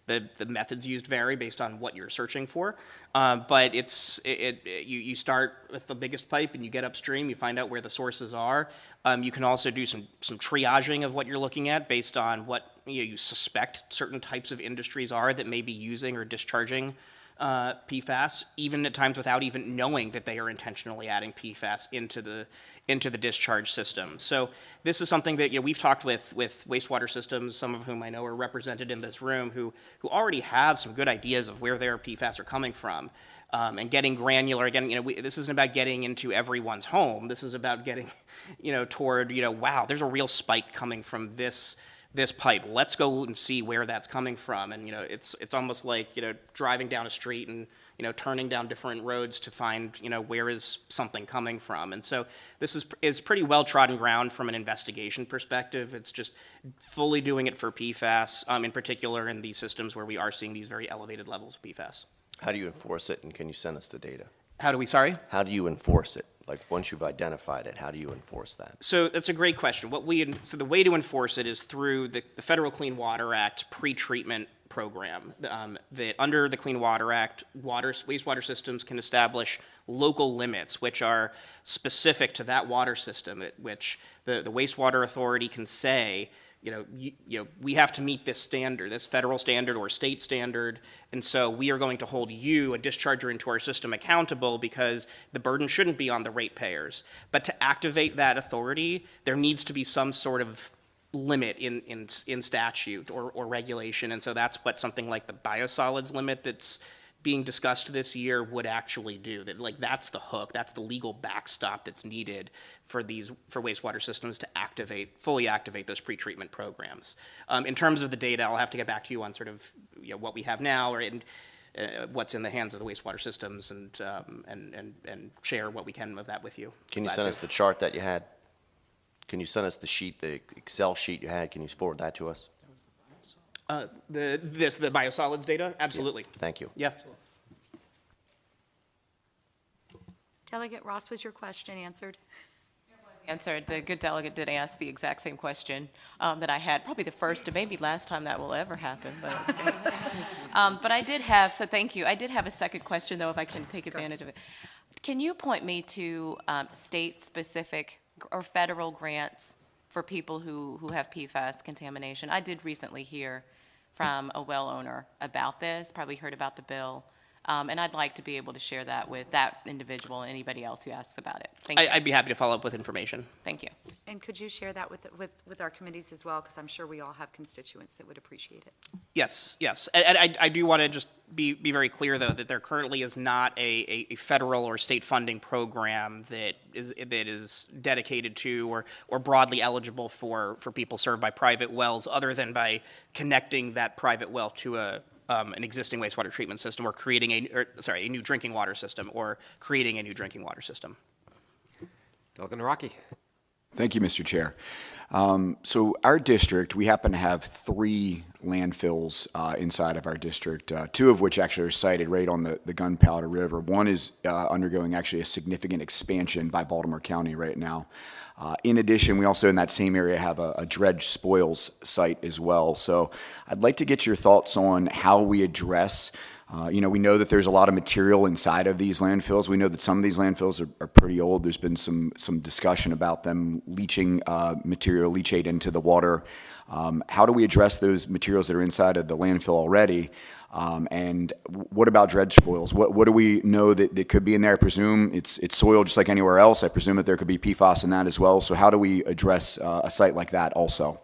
The methods used vary based on what you're searching for, but you start with the biggest pipe and you get upstream. You find out where the sources are. You can also do some triaging of what you're looking at based on what you suspect certain types of industries are that may be using or discharging PFAS, even at times without even knowing that they are intentionally adding PFAS into the discharge system. So this is something that we've talked with wastewater systems, some of whom I know are represented in this room, who already have some good ideas of where their PFAS are coming from. And getting granular, again, this isn't about getting into everyone's home. This is about getting, toward, wow, there's a real spike coming from this pipe. Let's go and see where that's coming from. And, it's almost like, driving down a street and, turning down different roads to find, where is something coming from. And so this is pretty well trodden ground from an investigation perspective. It's just fully doing it for PFAS, in particular in these systems where we are seeing these very elevated levels of PFAS. How do you enforce it, and can you send us the data? How do we, sorry? How do you enforce it? Like, once you've identified it, how do you enforce that? So that's a great question. So the way to enforce it is through the Federal Clean Water Act pre-treatment program. That under the Clean Water Act, wastewater systems can establish local limits, which are specific to that water system, at which the wastewater authority can say, we have to meet this standard, this federal standard or state standard, and so we are going to hold you, a discharger into our system, accountable because the burden shouldn't be on the ratepayers. But to activate that authority, there needs to be some sort of limit in statute or regulation, and so that's what something like the biosolids limit that's being discussed this year would actually do. That's the hook, that's the legal backstop that's needed for wastewater systems to fully activate those pretreatment programs. In terms of the data, I'll have to get back to you on sort of what we have now and what's in the hands of the wastewater systems and share what we can of that with you. Can you send us the chart that you had? Can you send us the sheet, the Excel sheet you had? Can you forward that to us? The biosolids data? Absolutely. Thank you. Yeah. Delegate Ross, was your question answered? Answered. The good delegate did ask the exact same question that I had, probably the first and maybe last time that will ever happen, but it's good. But I did have, so thank you. I did have a second question, though, if I can take advantage of it. Can you point me to state-specific or federal grants for people who have PFAS contamination? I did recently hear from a well owner about this, probably heard about the bill, and I'd like to be able to share that with that individual and anybody else who asks about it. Thank you. I'd be happy to follow up with information. Thank you. And could you share that with our committees as well? Because I'm sure we all have constituents that would appreciate it. Yes. And I do want to just be very clear, though, that there currently is not a federal or state funding program that is dedicated to or broadly eligible for people served by private wells, other than by connecting that private well to an existing wastewater treatment system or creating a new drinking water system or creating a new drinking water system. Delegate Naraki. Thank you, Mr. Chair. So our district, we happen to have 3 landfills inside of our district, 2 of which actually are sited right on the Gunpowder River. One is undergoing actually a significant expansion by Baltimore County right now. In addition, we also in that same area have a dredge spoils site as well. So I'd like to get your thoughts on how we address we know that there's a lot of material inside of these landfills. We know that some of these landfills are pretty old. There's been some discussion about them leaching leachate into the water. How do we address those materials that are inside of the landfill already? And what about dredge spoils? What do we know that could be in there? I presume it's soil just like anywhere else. I presume that there could be PFAS in that as well. So how do we address a site like that also?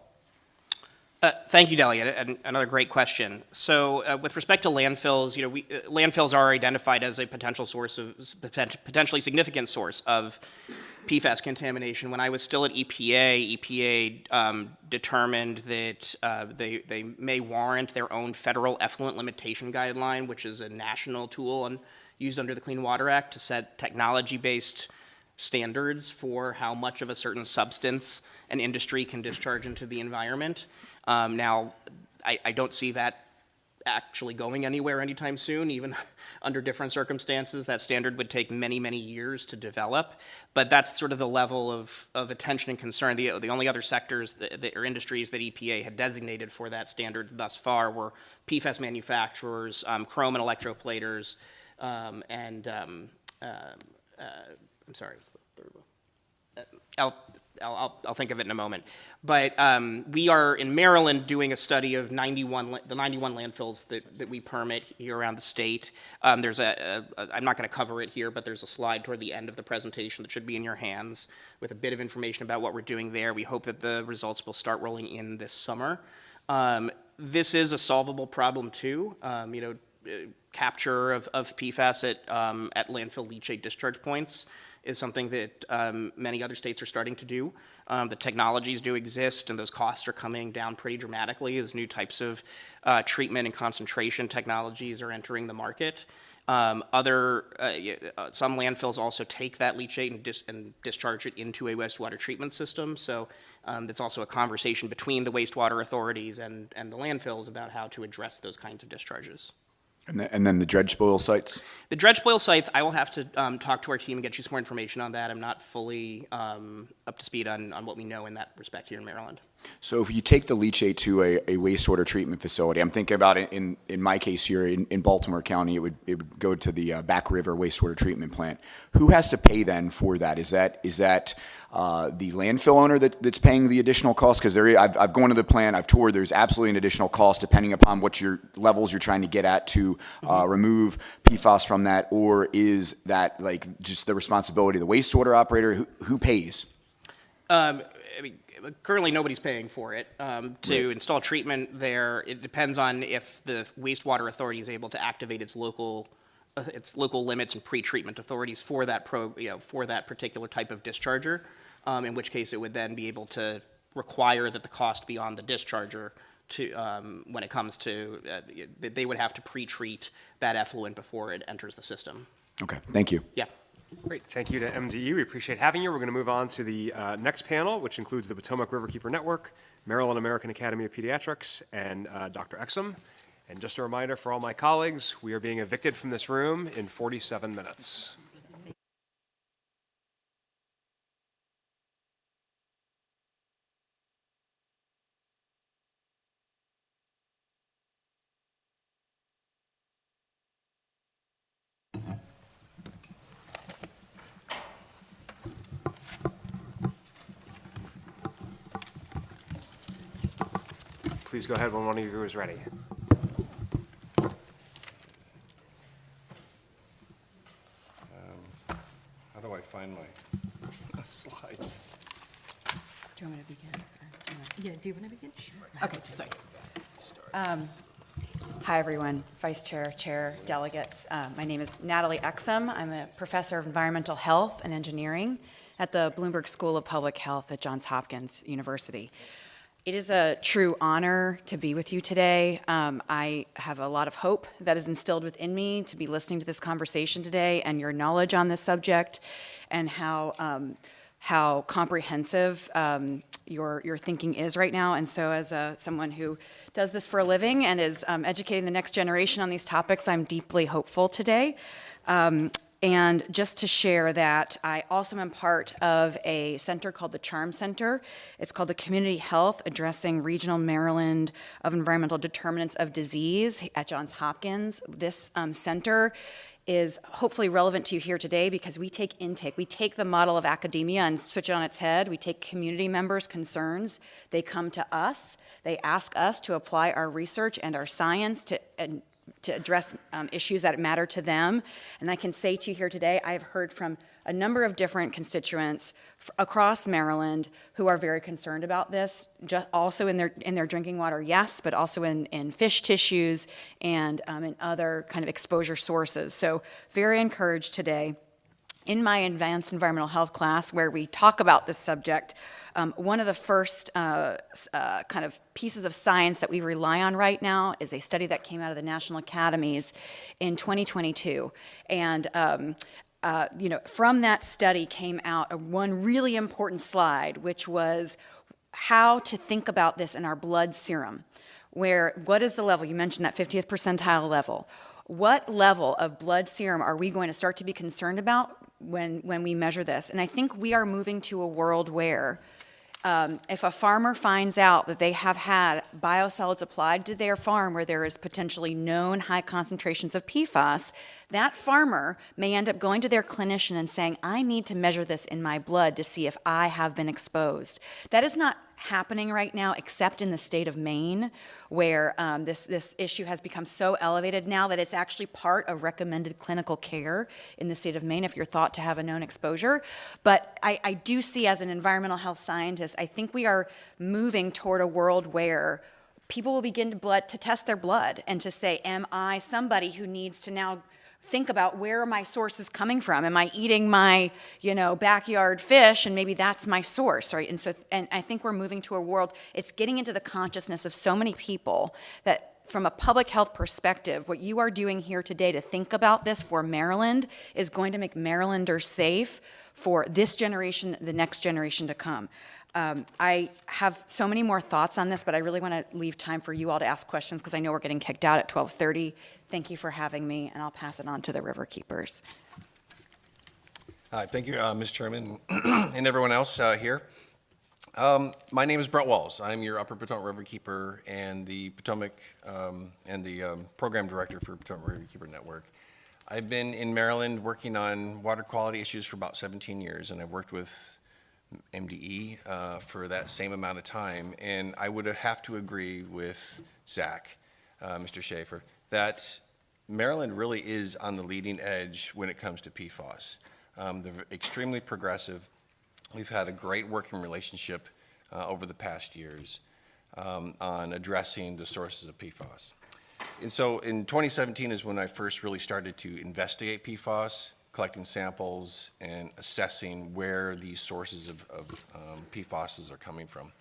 Thank you, Delegate, and another great question. So with respect to landfills, landfills are identified as a potentially significant source of PFAS contamination. When I was still at EPA determined that they may warrant their own federal effluent limitation guideline, which is a national tool used under the Clean Water Act to set technology-based standards for how much of a certain substance an industry can discharge into the environment. Now, I don't see that actually going anywhere anytime soon, even under different circumstances. That standard would take many, many years to develop, but that's sort of the level of attention and concern. The only other sectors or industries that EPA had designated for that standard thus far were PFAS manufacturers, chrome and electroplaters, and I'm sorry, what's the third one? I'll think of it in a moment. But we are in Maryland doing a study of the 91 landfills that we permit here around the state. I'm not going to cover it here, but there's a slide toward the end of the presentation that should be in your hands with a bit of information about what we're doing there. We hope that the results will start rolling in this summer. This is a solvable problem too. Capture of PFAS at landfill leachate discharge points is something that many other states are starting to do. The technologies do exist, and those costs are coming down pretty dramatically as new types of treatment and concentration technologies are entering the market. Some landfills also take that leachate and discharge it into a wastewater treatment system. So it's also a conversation between the wastewater authorities and the landfills about how to address those kinds of discharges. And then the dredge spoil sites? The dredge spoil sites, I will have to talk to our team and get you some more information on that. I'm not fully up to speed on what we know in that respect here in Maryland. So if you take the leachate to a wastewater treatment facility, I'm thinking about it in my case here in Baltimore County, it would go to the Back River wastewater treatment plant. Who has to pay then for that? Is that the landfill owner that's paying the additional cost? Because I've gone to the plant, I've toured, there's absolutely an additional cost depending upon what your levels you're trying to get at to remove PFAS from that, or is that like just the responsibility of the wastewater operator? Who pays? Currently, nobody's paying for it. To install treatment there, it depends on if the wastewater authority is able to activate its local limits and pre-treatment authorities for that for that particular type of discharger. In which case, it would then be able to require that the cost be on the discharger to when it comes to they would have to pre-treat that effluent before it enters the system. Okay, thank you. Yeah. Great, thank you to MDE. We appreciate having you. We're going to move on to the next panel, which includes the Potomac Riverkeeper Network, Maryland American Academy of Pediatrics, and Dr. Exum. And just a reminder for all my colleagues, we are being evicted from this room in 47 minutes. Please go ahead when one of you is ready. How do I find my slides? Do you want me to begin? Yeah, do you want to begin? Sure. Okay, sorry. Hi, everyone, Vice Chair, Chair, delegates. My name is Natalie Exum. I'm a professor of environmental health and engineering at the Bloomberg School of Public Health at Johns Hopkins University. It is a true honor to be with you today. I have a lot of hope that is instilled within me to be listening to this conversation today and your knowledge on this subject and how comprehensive your thinking is right now. And so as someone who does this for a living and is educating the next generation on these topics, I'm deeply hopeful today. And just to share that I also am part of a center called the CHARM Center. It's called the Community Health Addressing Regional Maryland of Environmental Determinants of Disease at Johns Hopkins. This center is hopefully relevant to you here today because we take the model of academia and switch it on its head. We take community members' concerns. They come to us. They ask us to apply our research and our science to address issues that matter to them. And I can say to you here today, I have heard from a number of different constituents across Maryland who are very concerned about this, also in their drinking water, yes, but also in fish tissues and in other kind of exposure sources. So very encouraged today. In my advanced environmental health class, where we talk about this subject, one of the first kind of pieces of science that we rely on right now is a study that came out of the National Academies in 2022. And from that study came out one really important slide, which was how to think about this in our blood serum. What is the level? You mentioned that 50th percentile level. What level of blood serum are we going to start to be concerned about when we measure this? And I think we are moving to a world where if a farmer finds out that they have had biosolids applied to their farm where there is potentially known high concentrations of PFAS, that farmer may end up going to their clinician and saying, I need to measure this in my blood to see if I have been exposed. That is not happening right now, except in the state of Maine, where this issue has become so elevated now that it's actually part of recommended clinical care in the state of Maine if you're thought to have a known exposure. But I do see, as an environmental health scientist, I think we are moving toward a world where people will begin to test their blood and to say, am I somebody who needs to now think about where are my sources coming from? Am I eating my, backyard fish, and maybe that's my source, right? And I think we're moving to a world, it's getting into the consciousness of so many people that from a public health perspective, what you are doing here today to think about this for Maryland is going to make Marylanders safe for this generation, the next generation to come. I have so many more thoughts on this, but I really want to leave time for you all to ask questions because I know we're getting kicked out at 12:30. Thank you for having me, and I'll pass it on to the River Keepers. Hi, thank you, Ms. Chairman, and everyone else here. My name is Brett Walls. I'm your Upper Potomac River Keeper and the Potomac Program Director for Potomac River Keeper Network. I've been in Maryland working on water quality issues for about 17 years, and I've worked with MDE for that same amount of time. And I would have to agree with Zach, Mr. Schaefer, that Maryland really is on the leading edge when it comes to PFAS. They're extremely progressive. We've had a great working relationship over the past years on addressing the sources of PFAS. And so in 2017 is when I first really started to investigate PFAS, collecting samples and assessing where these sources of PFAS are coming from.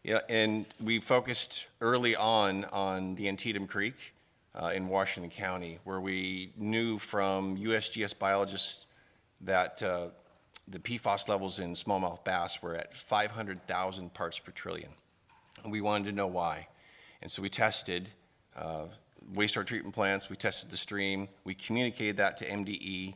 Yeah, and we focused early on the Antietam Creek in Washington County, where we knew from USGS biologists that the PFAS levels in smallmouth bass were at 500,000 parts per trillion. And we wanted to know why. And so we tested wastewater treatment plants, we tested the stream, we communicated that to MDE,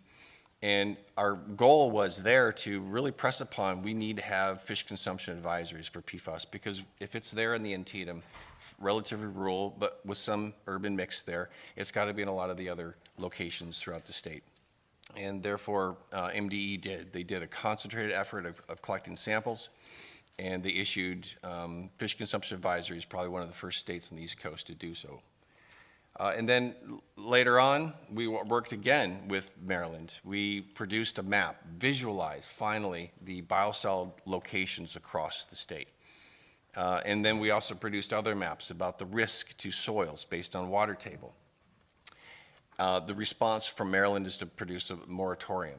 and our goal was there to really press upon, we need to have fish consumption advisories for PFAS, because if it's there in the Antietam, relatively rural, but with some urban mix there, it's got to be in a lot of the other locations throughout the state. And therefore, MDE they did a concentrated effort of collecting samples, and they issued fish consumption advisories, probably one of the first states on the East Coast to do so. And then later on, we worked again with Maryland. We produced a map, visualized finally the biosolid locations across the state. And then we also produced other maps about the risk to soils based on water table. The response from Maryland is to produce a moratorium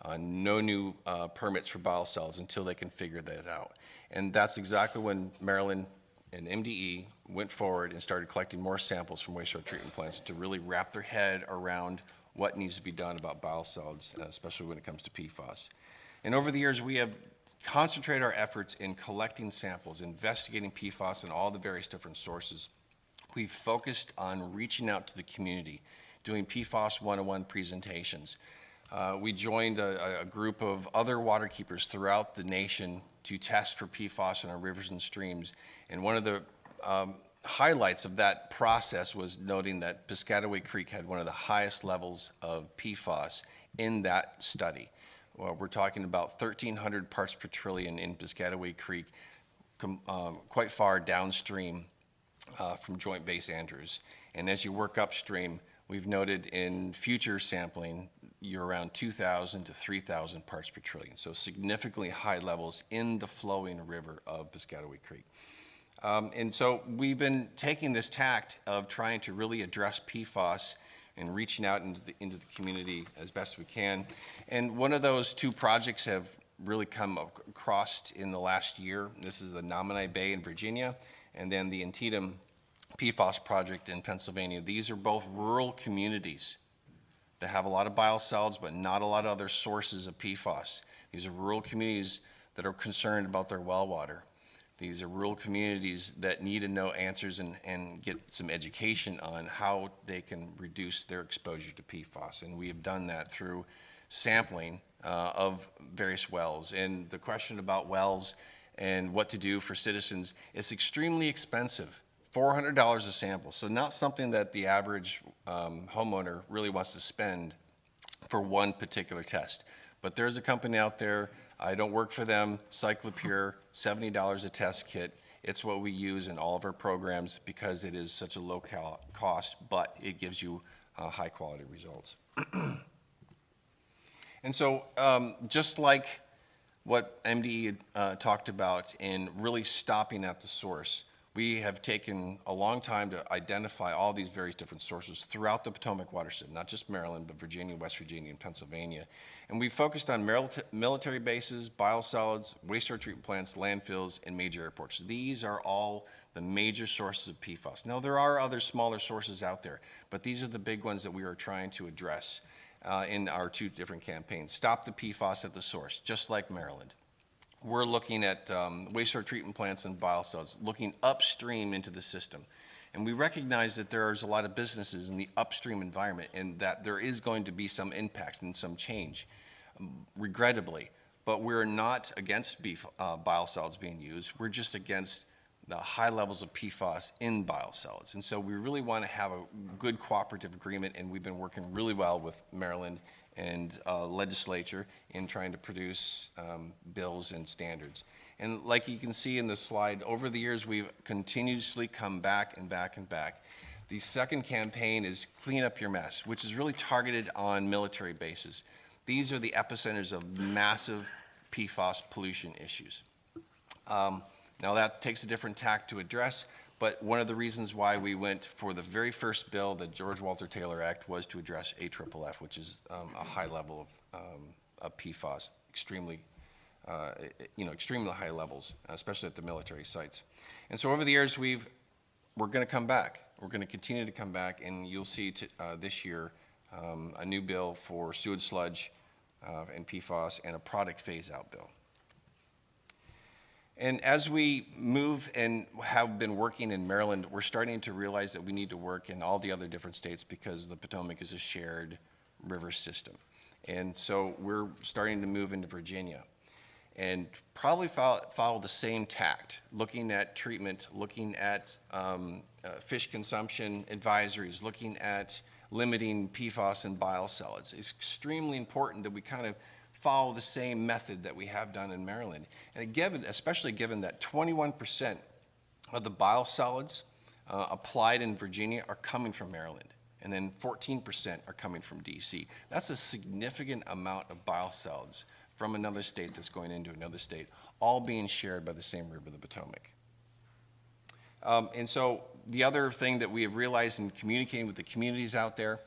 on no new permits for biosolids until they can figure that out. And that's exactly when Maryland and MDE went forward and started collecting more samples from wastewater treatment plants to really wrap their head around what needs to be done about biosolids, especially when it comes to PFAS. And over the years, we have concentrated our efforts in collecting samples, investigating PFAS and all the various different sources. We've focused on reaching out to the community, doing PFAS 101 presentations. We joined a group of other water keepers throughout the nation to test for PFAS in our rivers and streams. And one of the highlights of that process was noting that Piscataway Creek had one of the highest levels of PFAS in that study. Well, we're talking about 1,300 parts per trillion in Piscataway Creek, quite far downstream from Joint Base Andrews. And as you work upstream, we've noted in future sampling, you're around 2,000 to 3,000 parts per trillion. So significantly high levels in the flowing river of Piscataway Creek. And so we've been taking this tact of trying to really address PFAS and reaching out into the community as best we can. And one of those two projects have really come across in the last year. This is the Nominee Bay in Virginia, and then the Antietam PFAS project in Pennsylvania. These are both rural communities that have a lot of biosolids, but not a lot of other sources of PFAS. These are rural communities that are concerned about their well water. These are rural communities that need to know answers and get some education on how they can reduce their exposure to PFAS. And we have done that through sampling of various wells. And the question about wells, and what to do for citizens, it's extremely expensive. $400 a sample, so not something that the average homeowner really wants to spend for one particular test. But there's a company out there, I don't work for them, Cyclopure, $70 a test kit. It's what we use in all of our programs because it is such a low cost, but it gives you high quality results. And so just like what MDE talked about in really stopping at the source, we have taken a long time to identify all these various different sources throughout the Potomac watershed, not just Maryland, but Virginia, West Virginia, and Pennsylvania. And we focused on military bases, biosolids, wastewater treatment plants, landfills, and major airports. These are all the major sources of PFAS. Now, there are other smaller sources out there, but these are the big ones that we are trying to address in our 2 different campaigns. Stop the PFAS at the source, just like Maryland. We're looking at wastewater treatment plants and biosolids, looking upstream into the system. And we recognize that there's a lot of businesses in the upstream environment and that there is going to be some impact and some change, regrettably. But we're not against biosolids being used. We're just against the high levels of PFAS in biosolids. And so we really want to have a good cooperative agreement, and we've been working really well with Maryland and legislature in trying to produce bills and standards. And like you can see in the slide, over the years we've continuously come back and back and back. The second campaign is Clean Up Your Mess, which is really targeted on military bases. These are the epicenters of massive PFAS pollution issues. Now that takes a different tack to address, but one of the reasons why we went for the very first bill, the George Walter Taylor Act, was to address AFFF, which is a high level of PFAS, extremely high levels, especially at the military sites. And so over the years, we're going to come back. We're going to continue to come back, and you'll see this year a new bill for sewage sludge and PFAS and a product phase-out bill. And as we move and have been working in Maryland, we're starting to realize that we need to work in all the other different states because the Potomac is a shared river system. And so we're starting to move into Virginia and probably follow the same tact, looking at treatment, looking at fish consumption advisories, looking at limiting PFAS and biosolids. It's extremely important that we kind of follow the same method that we have done in Maryland. And especially given that 21% of the biosolids applied in Virginia are coming from Maryland, and then 14% are coming from DC. That's a significant amount of biosolids from another state that's going into another state, all being shared by the same river, the Potomac. And so the other thing that we have realized in communicating with the communities out there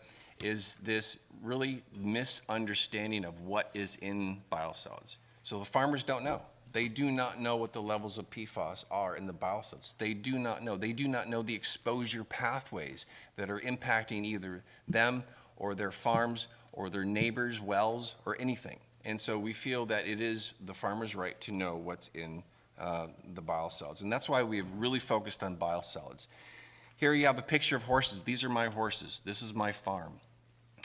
is this really misunderstanding of what is in biosolids. So the farmers don't know. They do not know what the levels of PFAS are in the biosolids. They do not know. They do not know the exposure pathways that are impacting either them or their farms or their neighbors' wells or anything. And so we feel that it is the farmer's right to know what's in the biosolids. And that's why we have really focused on biosolids. Here you have a picture of horses. These are my horses. This is my farm.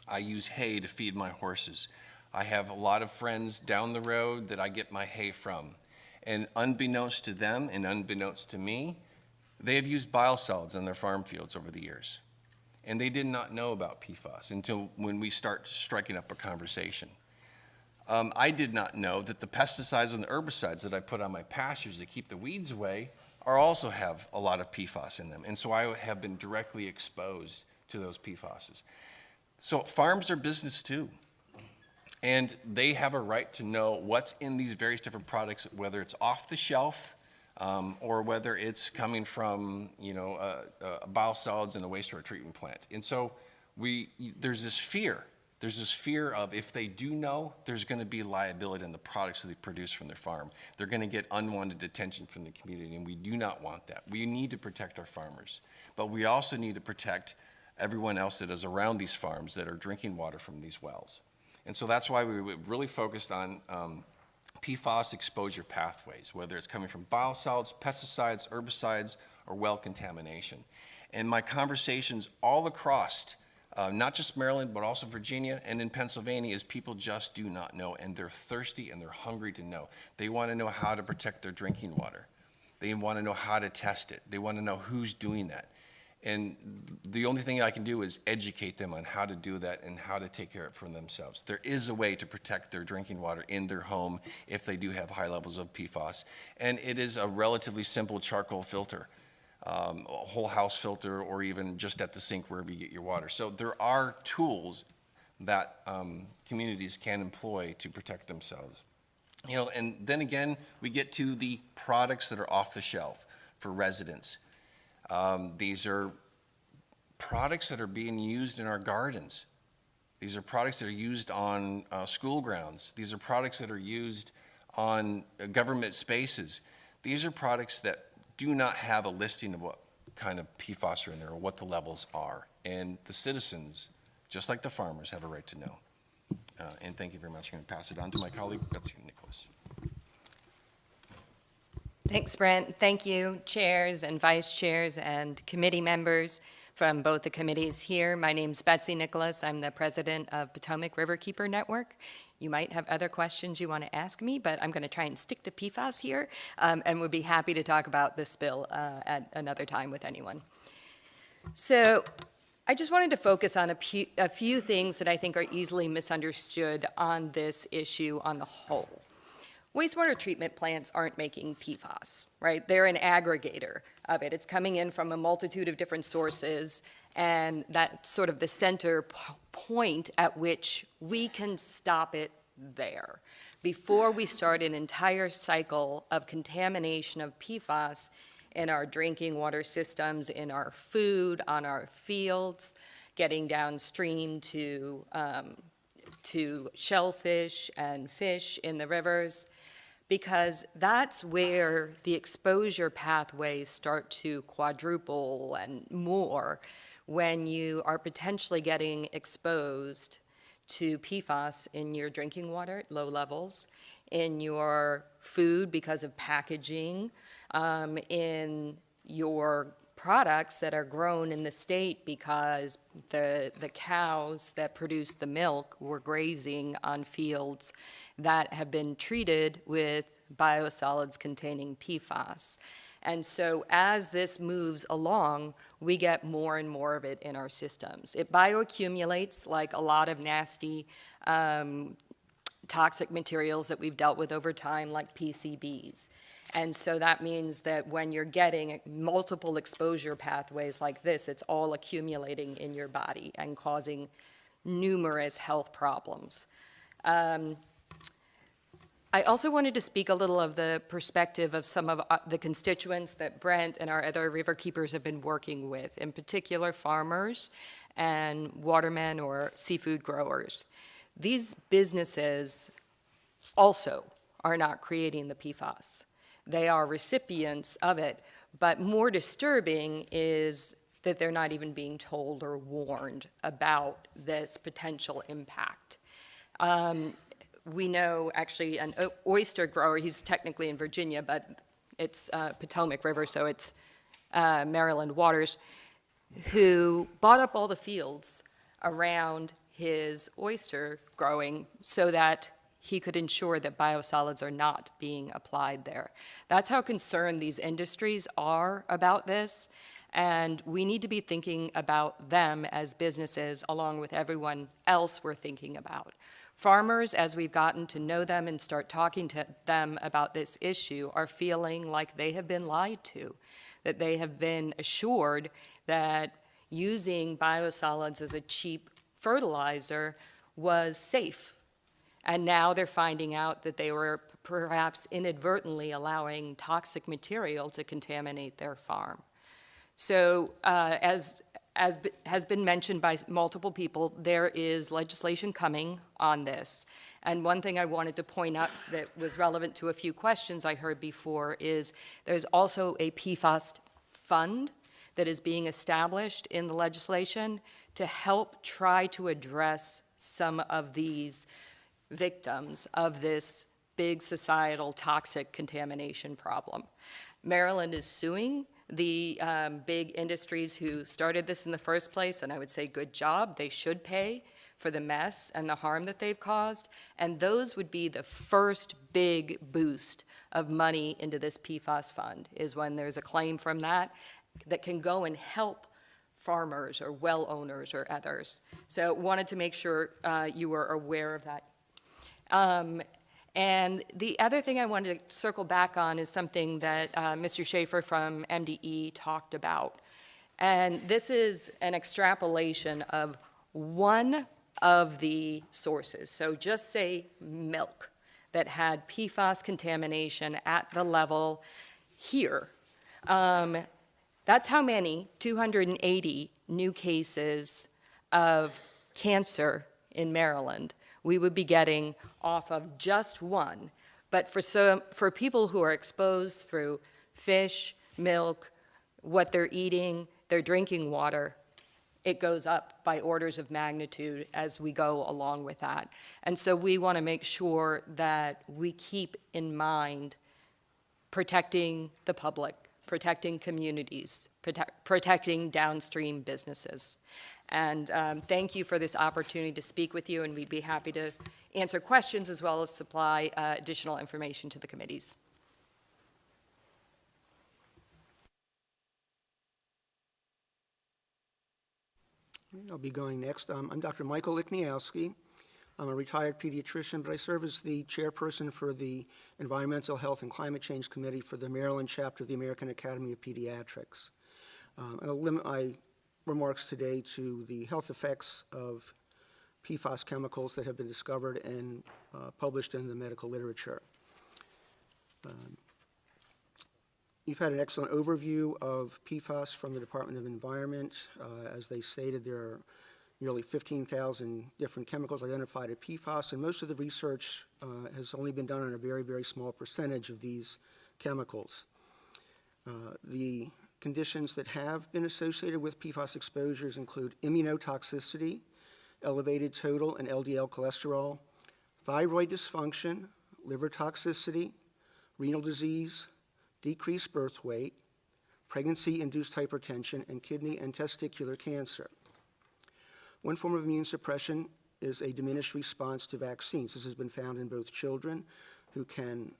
I use hay to feed my horses. I have a lot of friends down the road that I get my hay from. And unbeknownst to them and unbeknownst to me, they have used biosolids on their farm fields over the years. And they did not know about PFAS until when we start striking up a conversation. I did not know that the pesticides and the herbicides that I put on my pastures to keep the weeds away also have a lot of PFAS in them. And so I have been directly exposed to those PFASs. So farms are business too. And they have a right to know what's in these various different products, whether it's off the shelf or whether it's coming from, biosolids in a wastewater treatment plant. And so there's this fear. There's this fear of if they do know, there's going to be liability on the products that they produce from their farm. They're going to get unwanted attention from the community, and we do not want that. We need to protect our farmers, but we also need to protect everyone else that is around these farms that are drinking water from these wells. And so that's why we really focused on PFAS exposure pathways, whether it's coming from biosolids, pesticides, herbicides, or well contamination. And my conversations all across not just Maryland, but also Virginia and in Pennsylvania, is people just do not know, and they're thirsty and they're hungry to know. They want to know how to protect their drinking water. They want to know how to test it. They want to know who's doing that. And the only thing I can do is educate them on how to do that and how to take care of it for themselves. There is a way to protect their drinking water in their home if they do have high levels of PFAS. And it is a relatively simple charcoal filter, a whole house filter, or even just at the sink wherever you get your water. So there are tools that communities can employ to protect themselves. You know, and then again, we get to the products that are off the shelf for residents. These are products that are being used in our gardens. These are products that are used on school grounds. These are products that are used on government spaces. These are products that do not have a listing of what kind of PFAS are in there or what the levels are. And the citizens, just like the farmers, have a right to know. And thank you very much. I'm going to pass it on to my colleague, Betsy Nicholas. Thanks, Brent. Thank you, chairs and vice chairs and committee members from both the committees here. My name's Betsy Nicholas. I'm the president of Potomac Riverkeeper Network. You might have other questions you want to ask me, but I'm going to try and stick to PFAS here, and would be happy to talk about this bill at another time with anyone. So I just wanted to focus on a few things that I think are easily misunderstood on this issue on the whole. Wastewater treatment plants aren't making PFAS, right? They're an aggregator of it. It's coming in from a multitude of different sources, and that's sort of the center point at which we can stop it there before we start an entire cycle of contamination of PFAS in our drinking water systems, in our food, on our fields, getting downstream to shellfish and fish in the rivers, because that's where the exposure pathways start to quadruple and more when you are potentially getting exposed to PFAS in your drinking water at low levels, in your food because of packaging, in your products that are grown in the state because the cows that produce the milk were grazing on fields that have been treated with biosolids containing PFAS. And so as this moves along, we get more and more of it in our systems. It bioaccumulates like a lot of nasty toxic materials that we've dealt with over time, like PCBs. And so that means that when you're getting multiple exposure pathways like this, it's all accumulating in your body and causing numerous health problems. I also wanted to speak a little of the perspective of some of the constituents that Brent and our other riverkeepers have been working with, in particular farmers and watermen or seafood growers. These businesses also are not creating the PFAS. They are recipients of it, but more disturbing is that they're not even being told or warned about this potential impact. We know actually an oyster grower, he's technically in Virginia, but it's Potomac River, so it's Maryland waters, who bought up all the fields around his oyster growing so that he could ensure that biosolids are not being applied there. That's how concerned these industries are about this, and we need to be thinking about them as businesses along with everyone else we're thinking about. Farmers, as we've gotten to know them and start talking to them about this issue, are feeling like they have been lied to, that they have been assured that using biosolids as a cheap fertilizer was safe. And now they're finding out that they were perhaps inadvertently allowing toxic material to contaminate their farm. So as has been mentioned by multiple people, there is legislation coming on this. And one thing I wanted to point out that was relevant to a few questions I heard before is there's also a PFAS fund that is being established in the legislation to help try to address some of these victims of this big societal toxic contamination problem. Maryland is suing the big industries who started this in the first place, and I would say good job. They should pay for the mess and the harm that they've caused, and those would be the first big boost of money into this PFAS fund, is when there's a claim from that can go and help farmers or well owners or others. So wanted to make sure you were aware of that. And the other thing I wanted to circle back on is something that Mr. Schaefer from MDE talked about. And this is an extrapolation of one of the sources. So just say milk that had PFAS contamination at the level here. That's how many 280 new cases of cancer in Maryland we would be getting off of just one. But for people who are exposed through fish, milk, what they're eating, their drinking water, it goes up by orders of magnitude as we go along with that. And so we want to make sure that we keep in mind protecting the public, protecting communities, protecting downstream businesses. And thank you for this opportunity to speak with you, and we'd be happy to answer questions as well as supply additional information to the committees. I'll be going next. I'm Dr. Michael Ichniowski. I'm a retired pediatrician, but I serve as the chairperson for the Environmental Health and Climate Change Committee for the Maryland chapter of the American Academy of Pediatrics. I'll limit my remarks today to the health effects of PFAS chemicals that have been discovered and published in the medical literature. You've had an excellent overview of PFAS from the Department of Environment. As they stated, there are nearly 15,000 different chemicals identified as PFAS, and most of the research has only been done on a very, very small percentage of these chemicals. The conditions that have been associated with PFAS exposures include immunotoxicity, elevated total and LDL cholesterol, thyroid dysfunction, liver toxicity, renal disease, decreased birth weight, pregnancy-induced hypertension, and kidney and testicular cancer. One form of immune suppression is a diminished response to vaccines. This has been found in both children who can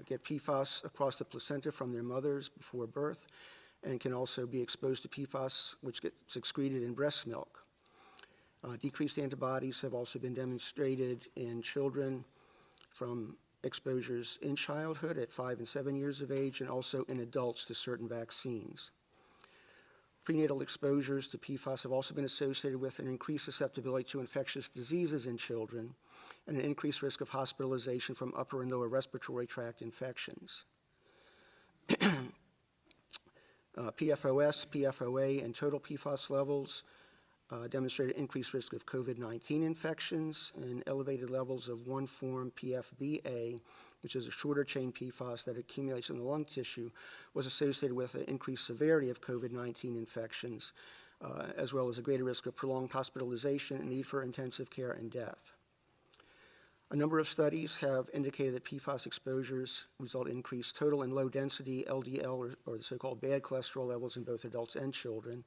get PFAS across the placenta from their mothers before birth, and can also be exposed to PFAS, which gets excreted in breast milk. Decreased antibodies have also been demonstrated in children from exposures in childhood at 5 and 7 years of age, and also in adults to certain vaccines. Prenatal exposures to PFAS have also been associated with an increased susceptibility to infectious diseases in children and an increased risk of hospitalization from upper and lower respiratory tract infections. PFOS, PFOA, and total PFAS levels demonstrated increased risk of COVID-19 infections, and elevated levels of one form PFBA, which is a shorter chain PFAS that accumulates in the lung tissue, was associated with an increased severity of COVID-19 infections, as well as a greater risk of prolonged hospitalization and need for intensive care and death. A number of studies have indicated that PFAS exposures result in increased total and low density LDL, or the so-called bad cholesterol levels in both adults and children.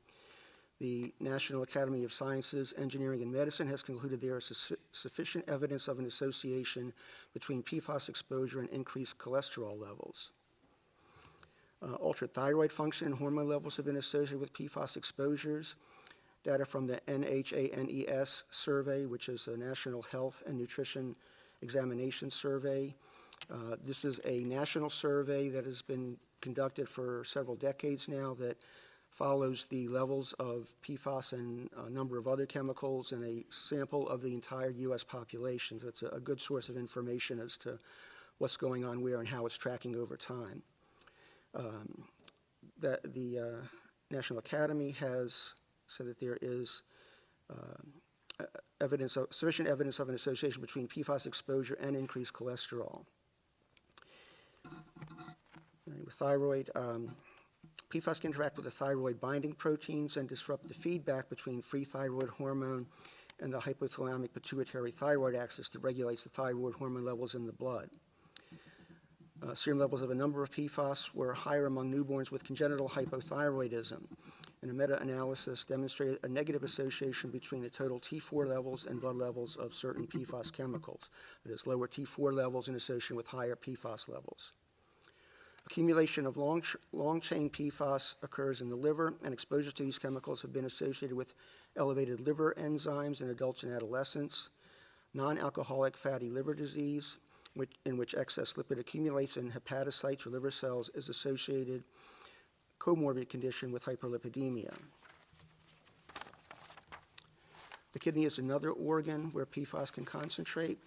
The National Academy of Sciences, Engineering, and Medicine has concluded there is sufficient evidence of an association between PFAS exposure and increased cholesterol levels. Altered thyroid function and hormone levels have been associated with PFAS exposures. Data from the NHANES survey, which is a National Health and Nutrition Examination Survey. This is a national survey that has been conducted for several decades now that follows the levels of PFAS and a number of other chemicals in a sample of the entire U.S. population. So it's a good source of information as to what's going on where and how it's tracking over time. The National Academy has said that there is sufficient evidence of an association between PFAS exposure and increased cholesterol. With thyroid, PFAS can interact with the thyroid binding proteins and disrupt the feedback between free thyroid hormone and the hypothalamic pituitary thyroid axis that regulates the thyroid hormone levels in the blood. Serum levels of a number of PFAS were higher among newborns with congenital hypothyroidism, and a meta-analysis demonstrated a negative association between the total T4 levels and blood levels of certain PFAS chemicals. That is, lower T4 levels in association with higher PFAS levels. Accumulation of long-chain PFAS occurs in the liver, and exposure to these chemicals have been associated with elevated liver enzymes in adults and adolescents, non-alcoholic fatty liver disease, in which excess lipid accumulates in hepatocytes or liver cells, is associated comorbid condition with hyperlipidemia. The kidney is another organ where PFAS can concentrate,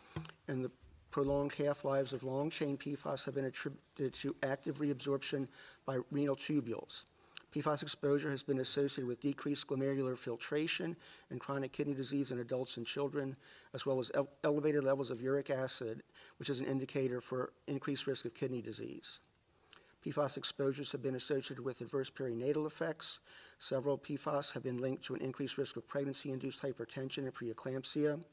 and the prolonged half-lives of long-chain PFAS have been attributed to active reabsorption by renal tubules. PFAS exposure has been associated with decreased glomerular filtration and chronic kidney disease in adults and children, as well as elevated levels of uric acid, which is an indicator for increased risk of kidney disease. PFAS exposures have been associated with adverse perinatal effects. Several PFAS have been linked to an increased risk of pregnancy-induced hypertension and preeclampsia.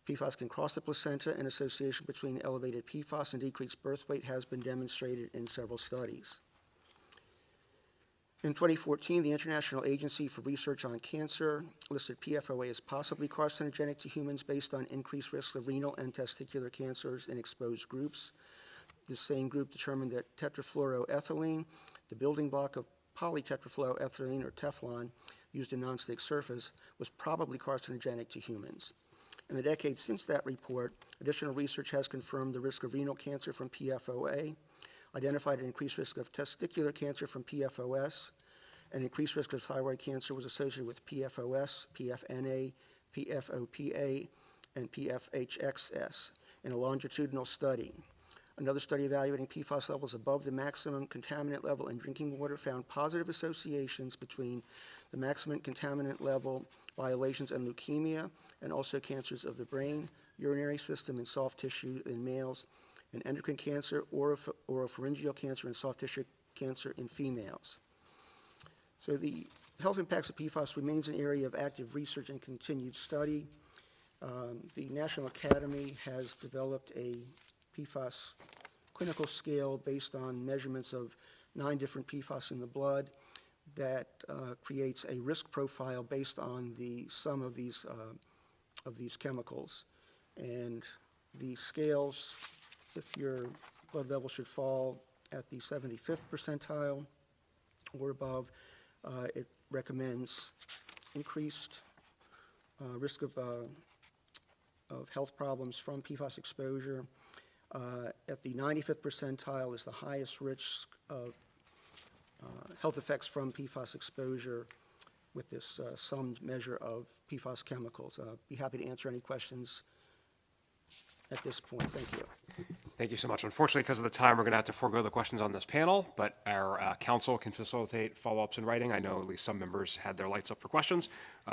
PFAS can cross the placenta, and association between elevated PFAS and decreased birth weight has been demonstrated in several studies. In 2014, the International Agency for Research on Cancer listed PFOA as possibly carcinogenic to humans based on increased risk of renal and testicular cancers in exposed groups. This same group determined that tetrafluoroethylene, the building block of polytetrafluoroethylene, or Teflon, used in nonstick surface, was probably carcinogenic to humans. In the decades since that report, additional research has confirmed the risk of renal cancer from PFOA, identified an increased risk of testicular cancer from PFOS, and increased risk of thyroid cancer was associated with PFOS, PFNA, PFOPA, and PFHXS in a longitudinal study. Another study evaluating PFAS levels above the maximum contaminant level in drinking water found positive associations between the maximum contaminant level violations and leukemia, and also cancers of the brain, urinary system, and soft tissue in males, and endocrine cancer, oropharyngeal cancer, and soft tissue cancer in females. So the health impacts of PFAS remains an area of active research and continued study. The National Academy has developed a PFAS clinical scale based on measurements of 9 different PFAS in the blood that creates a risk profile based on the sum of these chemicals. And the scales, if your blood level should fall at the 75th percentile or above, it recommends increased risk of health problems from PFAS exposure. At the 95th percentile is the highest risk of health effects from PFAS exposure with this summed measure of PFAS chemicals. Be happy to answer any questions at this point. Thank you. Thank you so much. Unfortunately, because of the time, we're going to have to forego the questions on this panel, but our council can facilitate follow-ups in writing. I know at least some members had their lights up for questions.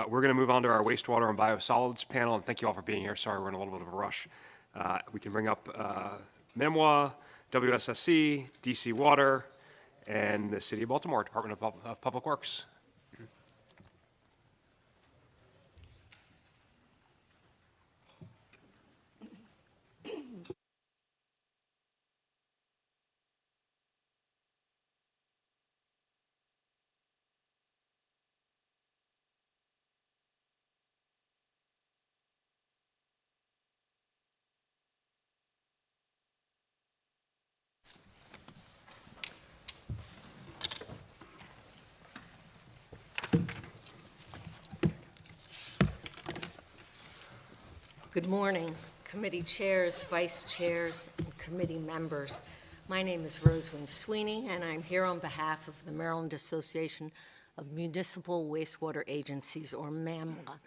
We're going to move on to our wastewater and biosolids panel, and thank you all for being here. Sorry, we're in a little bit of a rush. We can bring up MEMWA, WSSC, DC Water, and the City of Baltimore, Department of Public Works. Good morning, committee chairs, vice chairs, and committee members. My name is Rosalind Sweeney, and I'm here on behalf of the Maryland Association of Municipal Wastewater Agencies, or MAMWA,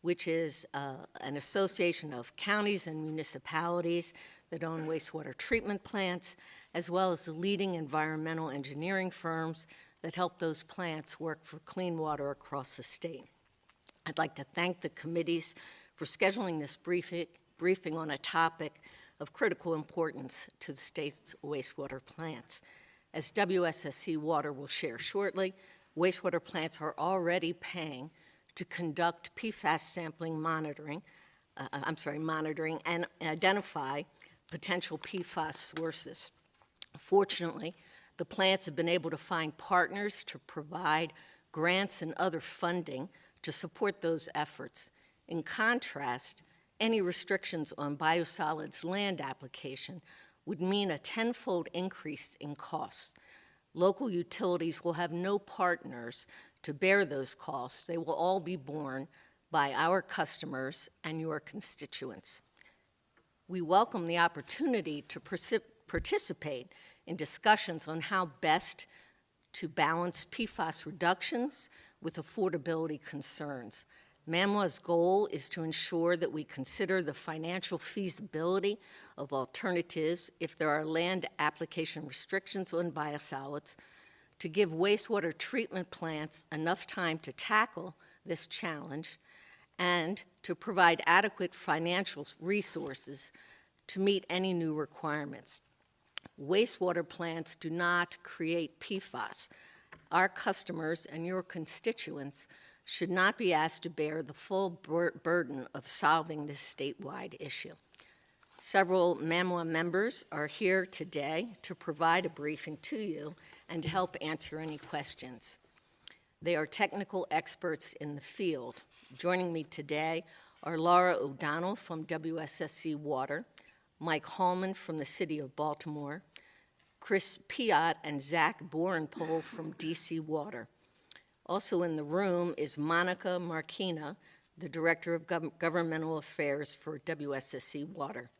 which is an association of counties and municipalities that own wastewater treatment plants, as well as the leading environmental engineering firms that help those plants work for clean water across the state. I'd like to thank the committees for scheduling this briefing on a topic of critical importance to the state's wastewater plants. As WSSC Water will share shortly, wastewater plants are already paying to conduct PFAS sampling monitoring and identify potential PFAS sources. Fortunately, the plants have been able to find partners to provide grants and other funding to support those efforts. In contrast, any restrictions on biosolids land application would mean a tenfold increase in costs. Local utilities will have no partners to bear those costs. They will all be borne by our customers and your constituents. We welcome the opportunity to participate in discussions on how best to balance PFAS reductions with affordability concerns. MAMWA's goal is to ensure that we consider the financial feasibility of alternatives if there are land application restrictions on biosolids, to give wastewater treatment plants enough time to tackle this challenge, and to provide adequate financial resources to meet any new requirements. Wastewater plants do not create PFAS. Our customers and your constituents should not be asked to bear the full burden of solving this statewide issue. Several MAMWA members are here today to provide a briefing to you and to help answer any questions. They are technical experts in the field. Joining me today are Laura O'Donnell from WSSC Water, Mike Hallman from the City of Baltimore, Chris Piott and Zach Borenpole from DC Water. Also in the room is Monica Marquina, the Director of Governmental Affairs for WSSC Water.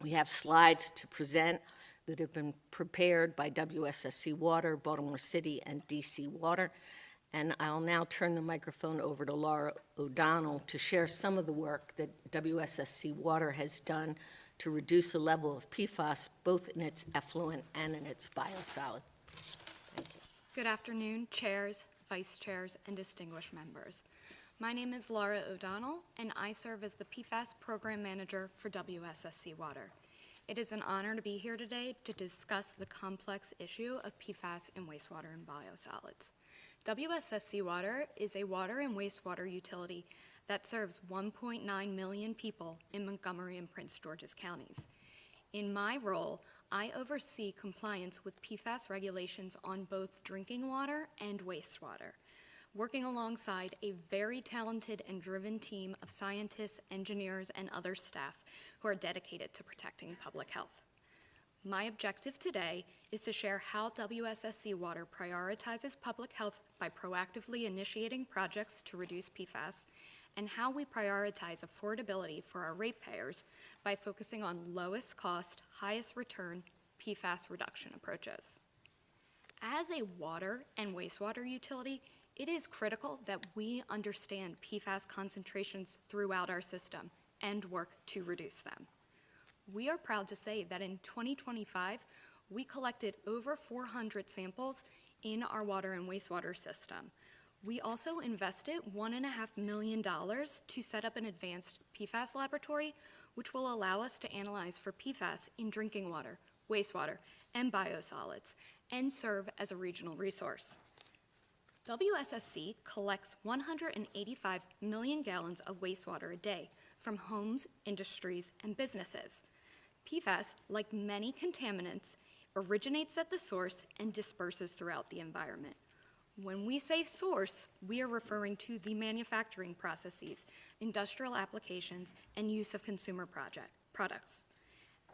We have slides to present that have been prepared by WSSC Water, Baltimore City, and DC Water. And I'll now turn the microphone over to Laura O'Donnell to share some of the work that WSSC Water has done to reduce the level of PFAS, both in its effluent and in its biosolid. Thank you. Good afternoon, chairs, vice chairs, and distinguished members. My name is Laura O'Donnell, and I serve as the PFAS Program Manager for WSSC Water. It is an honor to be here today to discuss the complex issue of PFAS in wastewater and biosolids. WSSC Water is a water and wastewater utility that serves 1.9 million people in Montgomery and Prince George's counties. In my role, I oversee compliance with PFAS regulations on both drinking water and wastewater, working alongside a very talented and driven team of scientists, engineers, and other staff who are dedicated to protecting public health. My objective today is to share how WSSC Water prioritizes public health by proactively initiating projects to reduce PFAS, and how we prioritize affordability for our ratepayers by focusing on lowest cost, highest return PFAS reduction approaches. As a water and wastewater utility, it is critical that we understand PFAS concentrations throughout our system and work to reduce them. We are proud to say that in 2025, we collected over 400 samples in our water and wastewater system. We also invested $1.5 million to set up an advanced PFAS laboratory, which will allow us to analyze for PFAS in drinking water, wastewater, and biosolids, and serve as a regional resource. WSSC collects 185 million gallons of wastewater a day from homes, industries, and businesses. PFAS, like many contaminants, originates at the source and disperses throughout the environment. When we say source, we are referring to the manufacturing processes, industrial applications, and use of consumer products.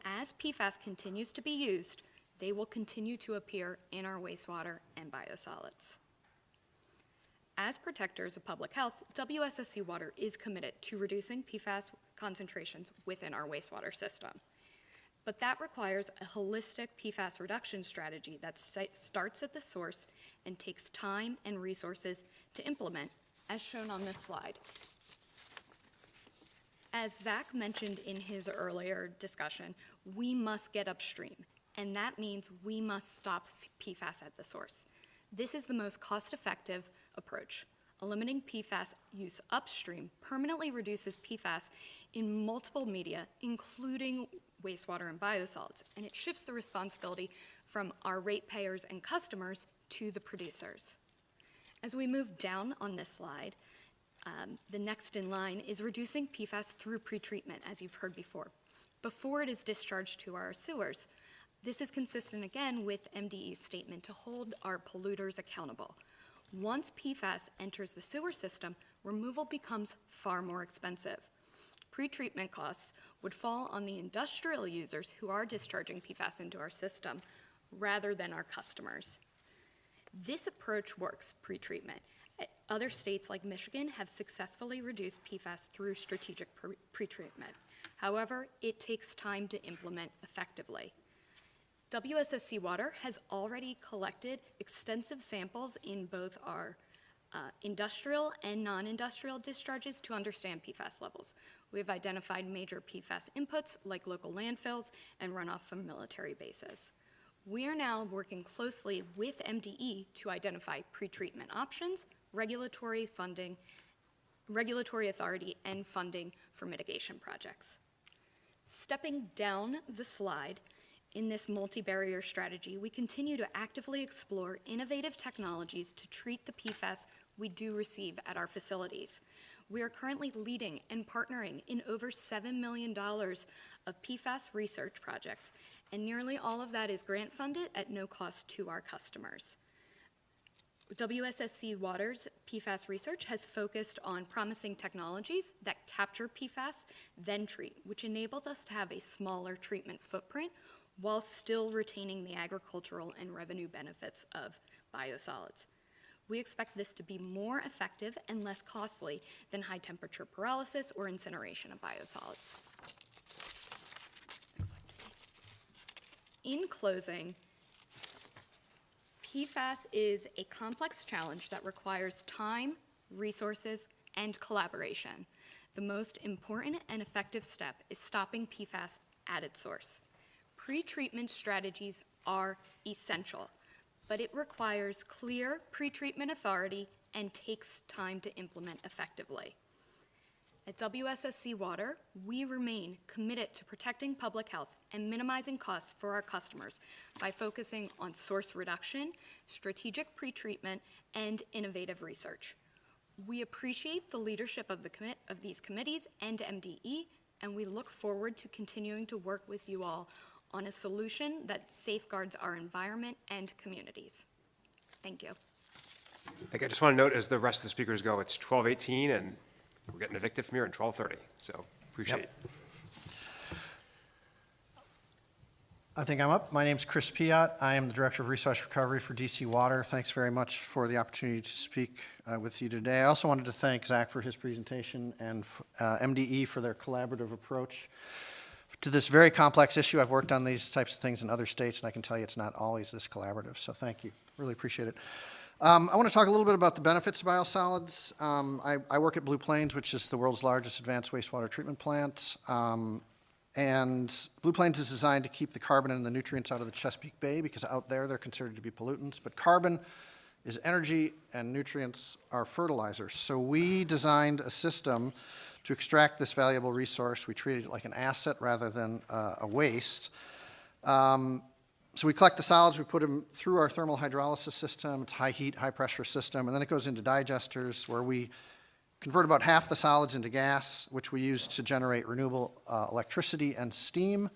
As PFAS continues to be used, they will continue to appear in our wastewater and biosolids. As protectors of public health, WSSC Water is committed to reducing PFAS concentrations within our wastewater system. But that requires a holistic PFAS reduction strategy that starts at the source and takes time and resources to implement, as shown on this slide. As Zach mentioned in his earlier discussion, we must get upstream, and that means we must stop PFAS at the source. This is the most cost-effective approach. Eliminating PFAS use upstream permanently reduces PFAS in multiple media, including wastewater and biosolids, and it shifts the responsibility from our ratepayers and customers to the producers. As we move down on this slide, the next in line is reducing PFAS through pretreatment, as you've heard before. before it is discharged to our sewers. This is consistent again with MDE's statement to hold our polluters accountable. Once PFAS enters the sewer system, removal becomes far more expensive. Pre-treatment costs would fall on the industrial users who are discharging PFAS into our system rather than our customers. This approach works pre-treatment. Other states like Michigan have successfully reduced PFAS through strategic pre-treatment. However, it takes time to implement effectively. WSSC Water has already collected extensive samples in both our industrial and non-industrial discharges to understand PFAS levels. We have identified major PFAS inputs like local landfills and runoff from military bases. We are now working closely with MDE to identify pretreatment options, regulatory authority, and funding for mitigation projects. Stepping down the slide, in this multi-barrier strategy, we continue to actively explore innovative technologies to treat the PFAS we do receive at our facilities. We are currently leading and partnering in over $7 million of PFAS research projects, and nearly all of that is grant funded at no cost to our customers. WSSC Water's PFAS research has focused on promising technologies that capture PFAS, then treat, which enables us to have a smaller treatment footprint while still retaining the agricultural and revenue benefits of biosolids. We expect this to be more effective and less costly than high temperature pyrolysis or incineration of biosolids. In closing, PFAS is a complex challenge that requires time, resources, and collaboration. The most important and effective step is stopping PFAS at its source. Pre-treatment strategies are essential, but it requires clear pre-treatment authority and takes time to implement effectively. At WSSC Water, we remain committed to protecting public health and minimizing costs for our customers by focusing on source reduction, strategic pre-treatment, and innovative research. We appreciate the leadership of these committees and MDE, and we look forward to continuing to work with you all on a solution that safeguards our environment and communities. Thank you. I think I just want to note as the rest of the speakers go, it's 12:18 and we're getting evicted from here at 12:30, so appreciate it. I think I'm up. My name's Chris Piot. I am the Director of Resource Recovery for DC Water. Thanks very much for the opportunity to speak with you today. I also wanted to thank Zach for his presentation and MDE for their collaborative approach to this very complex issue. I've worked on these types of things in other states, and I can tell you it's not always this collaborative, so thank you. Really appreciate it. I want to talk a little bit about the benefits of biosolids. I work at Blue Plains, which is the world's largest advanced wastewater treatment plant. And Blue Plains is designed to keep the carbon and the nutrients out of the Chesapeake Bay because out there they're considered to be pollutants. But carbon is energy and nutrients are fertilizers. So we designed a system to extract this valuable resource. We treat it like an asset rather than a waste. So we collect the solids, we put them through our thermal hydrolysis system. It's high heat, high pressure system, and then it goes into digesters where we convert about half the solids into gas, which we use to generate renewable electricity and steam.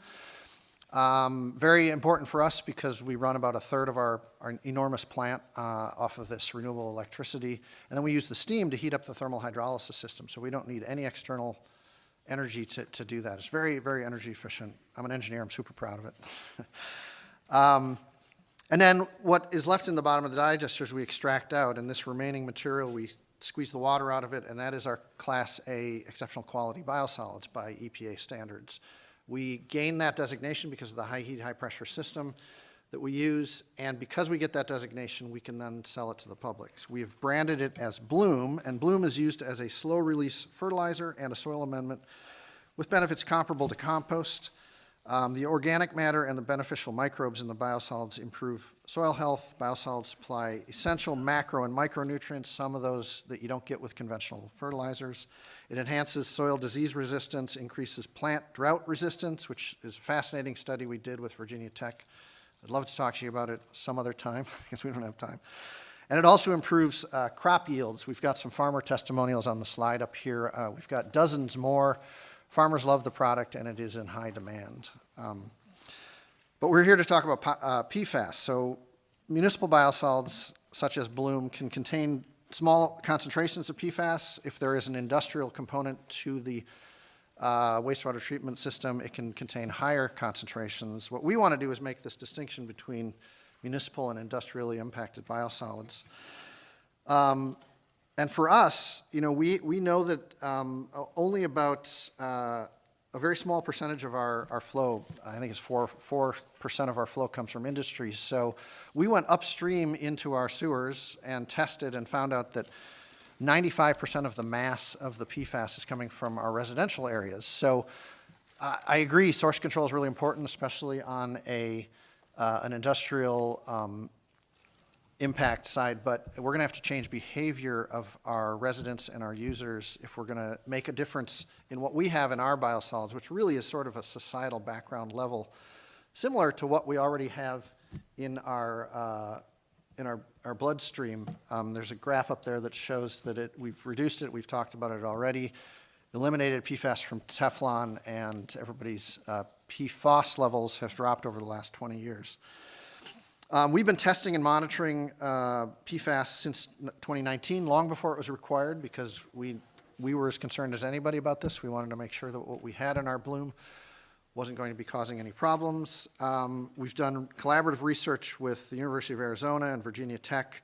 Very important for us because we run about a third of our enormous plant off of this renewable electricity. And then we use the steam to heat up the thermal hydrolysis system, so we don't need any external energy to do that. It's very, very energy efficient. I'm an engineer, I'm super proud of it. And then what is left in the bottom of the digesters we extract out, and this remaining material we squeeze the water out of it, and that is our Class A exceptional quality biosolids by EPA standards. We gain that designation because of the high heat, high pressure system that we use, and because we get that designation, we can then sell it to the public. So we've branded it as Bloom, and Bloom is used as a slow release fertilizer and a soil amendment with benefits comparable to compost. The organic matter and the beneficial microbes in the biosolids improve soil health. Biosolids supply essential macro and micronutrients, some of those that you don't get with conventional fertilizers. It enhances soil disease resistance, increases plant drought resistance, which is a fascinating study we did with Virginia Tech. I'd love to talk to you about it some other time because we don't have time. And it also improves crop yields. We've got some farmer testimonials on the slide up here. We've got dozens more Farmers love the product, and it is in high demand. But we're here to talk about PFAS. So municipal biosolids, such as Bloom, can contain small concentrations of PFAS. If there is an industrial component to the wastewater treatment system, it can contain higher concentrations. What we want to do is make this distinction between municipal and industrially impacted biosolids. And for us, we know that only about a very small percentage of our flow, I think it's 4% of our flow comes from industry. So we went upstream into our sewers and tested and found out that 95% of the mass of the PFAS is coming from our residential areas. So I agree, source control is really important, especially on an industrial impact side, but we're going to have to change behavior of our residents and our users if we're going to make a difference in what we have in our biosolids, which really is sort of a societal background level, similar to what we already have in our bloodstream. There's a graph up there that shows that we've reduced it, we've talked about it already, eliminated PFAS from Teflon, and everybody's PFOS levels have dropped over the last 20 years. We've been testing and monitoring PFAS since 2019, long before it was required, because we were as concerned as anybody about this. We wanted to make sure that what we had in our Bloom wasn't going to be causing any problems. We've done collaborative research with the University of Arizona and Virginia Tech.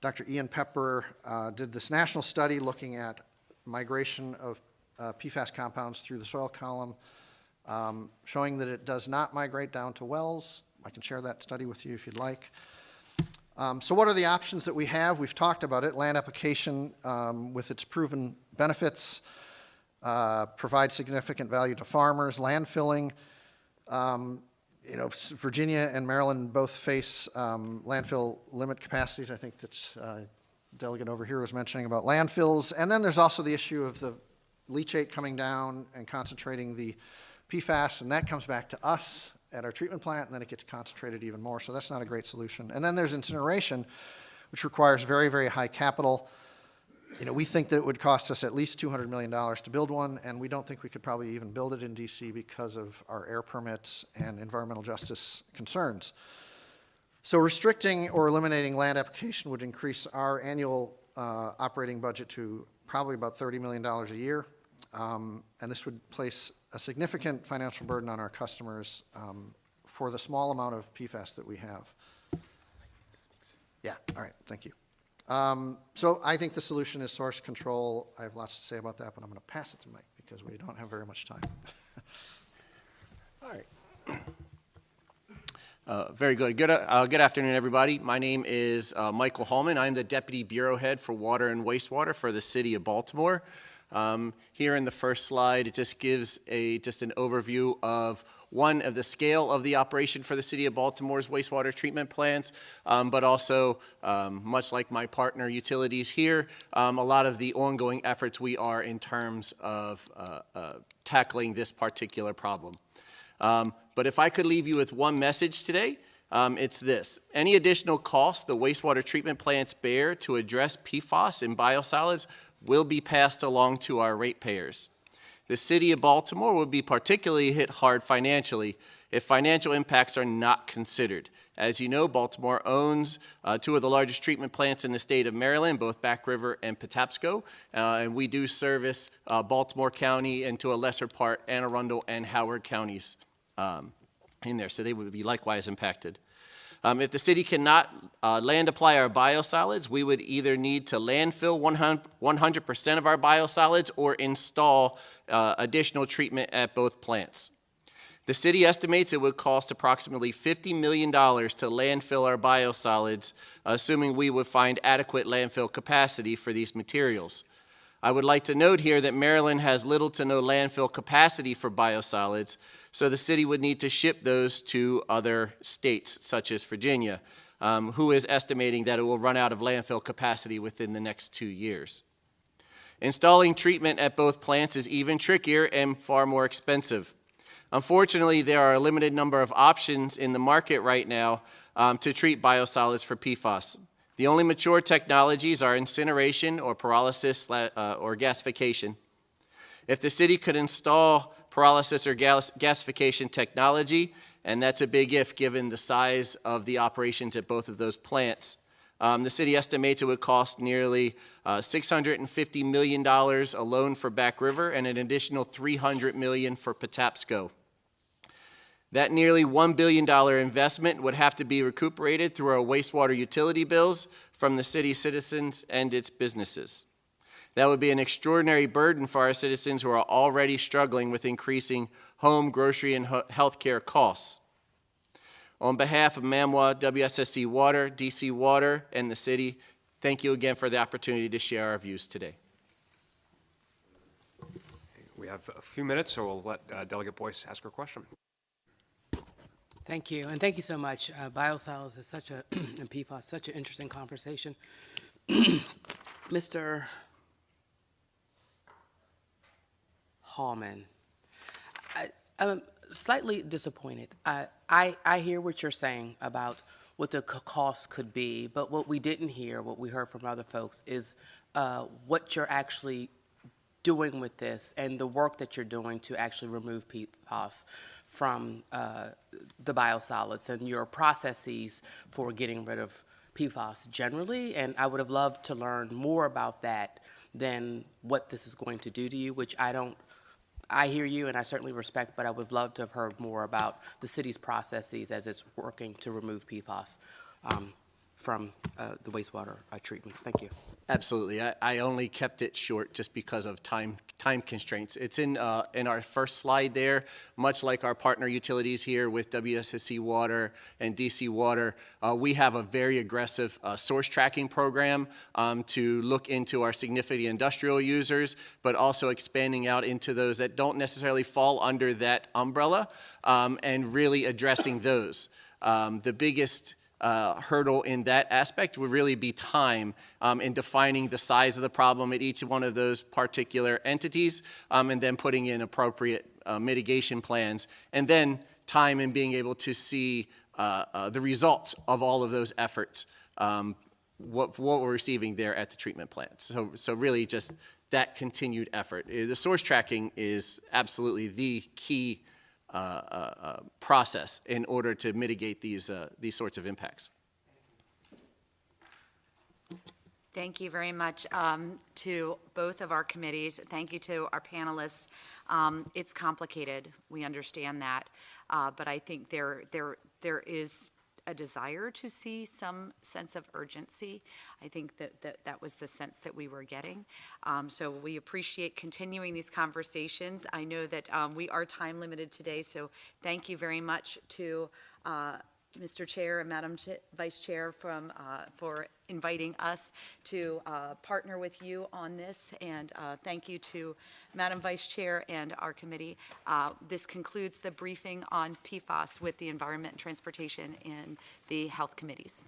Dr. Ian Pepper did this national study looking at migration of PFAS compounds through the soil column, showing that it does not migrate down to wells. I can share that study with you if you'd like. So what are the options that we have? We've talked about it. Land application with its proven benefits provides significant value to farmers. Landfilling, Virginia and Maryland both face landfill limit capacities. I think that's delegate over here was mentioning about landfills. And then there's also the issue of the leachate coming down and concentrating the PFAS, and that comes back to us at our treatment plant, and then it gets concentrated even more, so that's not a great solution. And then there's incineration, which requires very, very high capital. We think that it would cost us at least $200 million to build one, and we don't think we could probably even build it in DC because of our air permits and environmental justice concerns. So restricting or eliminating land application would increase our annual operating budget to probably about $30 million a year, and this would place a significant financial burden on our customers for the small amount of PFAS that we have. Yeah, all right, thank you. So I think the solution is source control. I have lots to say about that, but I'm going to pass it to Mike because we don't have very much time. All right. Very good. Good afternoon, everybody. My name is Michael Holman. I'm the Deputy Bureau Head for Water and Wastewater for the City of Baltimore. Here in the first slide, it just gives just an overview of one of the scale of the operation for the City of Baltimore's wastewater treatment plants, but also, much like my partner utilities here, a lot of the ongoing efforts we are in terms of tackling this particular problem. But if I could leave you with one message today, it's this. Any additional costs the wastewater treatment plants bear to address PFAS in biosolids will be passed along to our ratepayers. The City of Baltimore will be particularly hit hard financially if financial impacts are not considered. As you know, Baltimore owns two of the largest treatment plants in the state of Maryland, both Back River and Patapsco, and we do service Baltimore County and, to a lesser part, Anne Arundel and Howard counties in there, so they would be likewise impacted. If the city cannot land apply our biosolids, we would either need to landfill 100% of our biosolids or install additional treatment at both plants. The city estimates it would cost approximately $50 million to landfill our biosolids, assuming we would find adequate landfill capacity for these materials. I would like to note here that Maryland has little to no landfill capacity for biosolids, so the city would need to ship those to other states, such as Virginia, who is estimating that it will run out of landfill capacity within the next 2 years. Installing treatment at both plants is even trickier and far more expensive. Unfortunately, there are a limited number of options in the market right now to treat biosolids for PFAS. The only mature technologies are incineration or pyrolysis or gasification. If the city could install pyrolysis or gasification technology, and that's a big if given the size of the operations at both of those plants, the city estimates it would cost nearly $650 million alone for Back River and an additional $300 million for Patapsco. That nearly $1 billion investment would have to be recuperated through our wastewater utility bills from the city's citizens and its businesses. That would be an extraordinary burden for our citizens who are already struggling with increasing home, grocery, and health care costs. On behalf of MAMWA, WSSC Water, DC Water, and the city, thank you again for the opportunity to share our views today. We have a few minutes, so we'll let Delegate Boyce ask her question. Thank you, and thank you so much. Biosolids is such a, and PFAS, such an interesting conversation. Mr. Hallman, I'm slightly disappointed. I hear what you're saying about what the cost could be, but what we didn't hear, what we heard from other folks, is what you're actually doing with this and the work that you're doing to actually remove PFAS from the biosolids and your processes for getting rid of PFAS generally. And I would have loved to learn more about that than what this is going to do to you, which I hear you and I certainly respect, but I would love to have heard more about the city's processes as it's working to remove PFAS from the wastewater treatments. Thank you. Absolutely. I only kept it short just because of time constraints. It's in our first slide there, much like our partner utilities here with WSSC Water and DC Water. We have a very aggressive source tracking program to look into our significant industrial users, but also expanding out into those that don't necessarily fall under that umbrella and really addressing those. The biggest hurdle in that aspect would really be time in defining the size of the problem at each one of those particular entities, and then putting in appropriate mitigation plans, and then time in being able to see the results of all of those efforts, what we're receiving there at the treatment plants. So really just that continued effort. The source tracking is absolutely the key process in order to mitigate these sorts of impacts. Thank you very much to both of our committees. Thank you to our panelists. It's complicated. We understand that, but I think there is a desire to see some sense of urgency. I think that was the sense that we were getting. So we appreciate continuing these conversations. I know that we are time limited today, so thank you very much to Mr. Chair and Madam Vice Chair for inviting us to partner with you on this, and thank you to Madam Vice Chair and our committee. This concludes the briefing on PFAS with the Environment and Transportation and the Health Committees.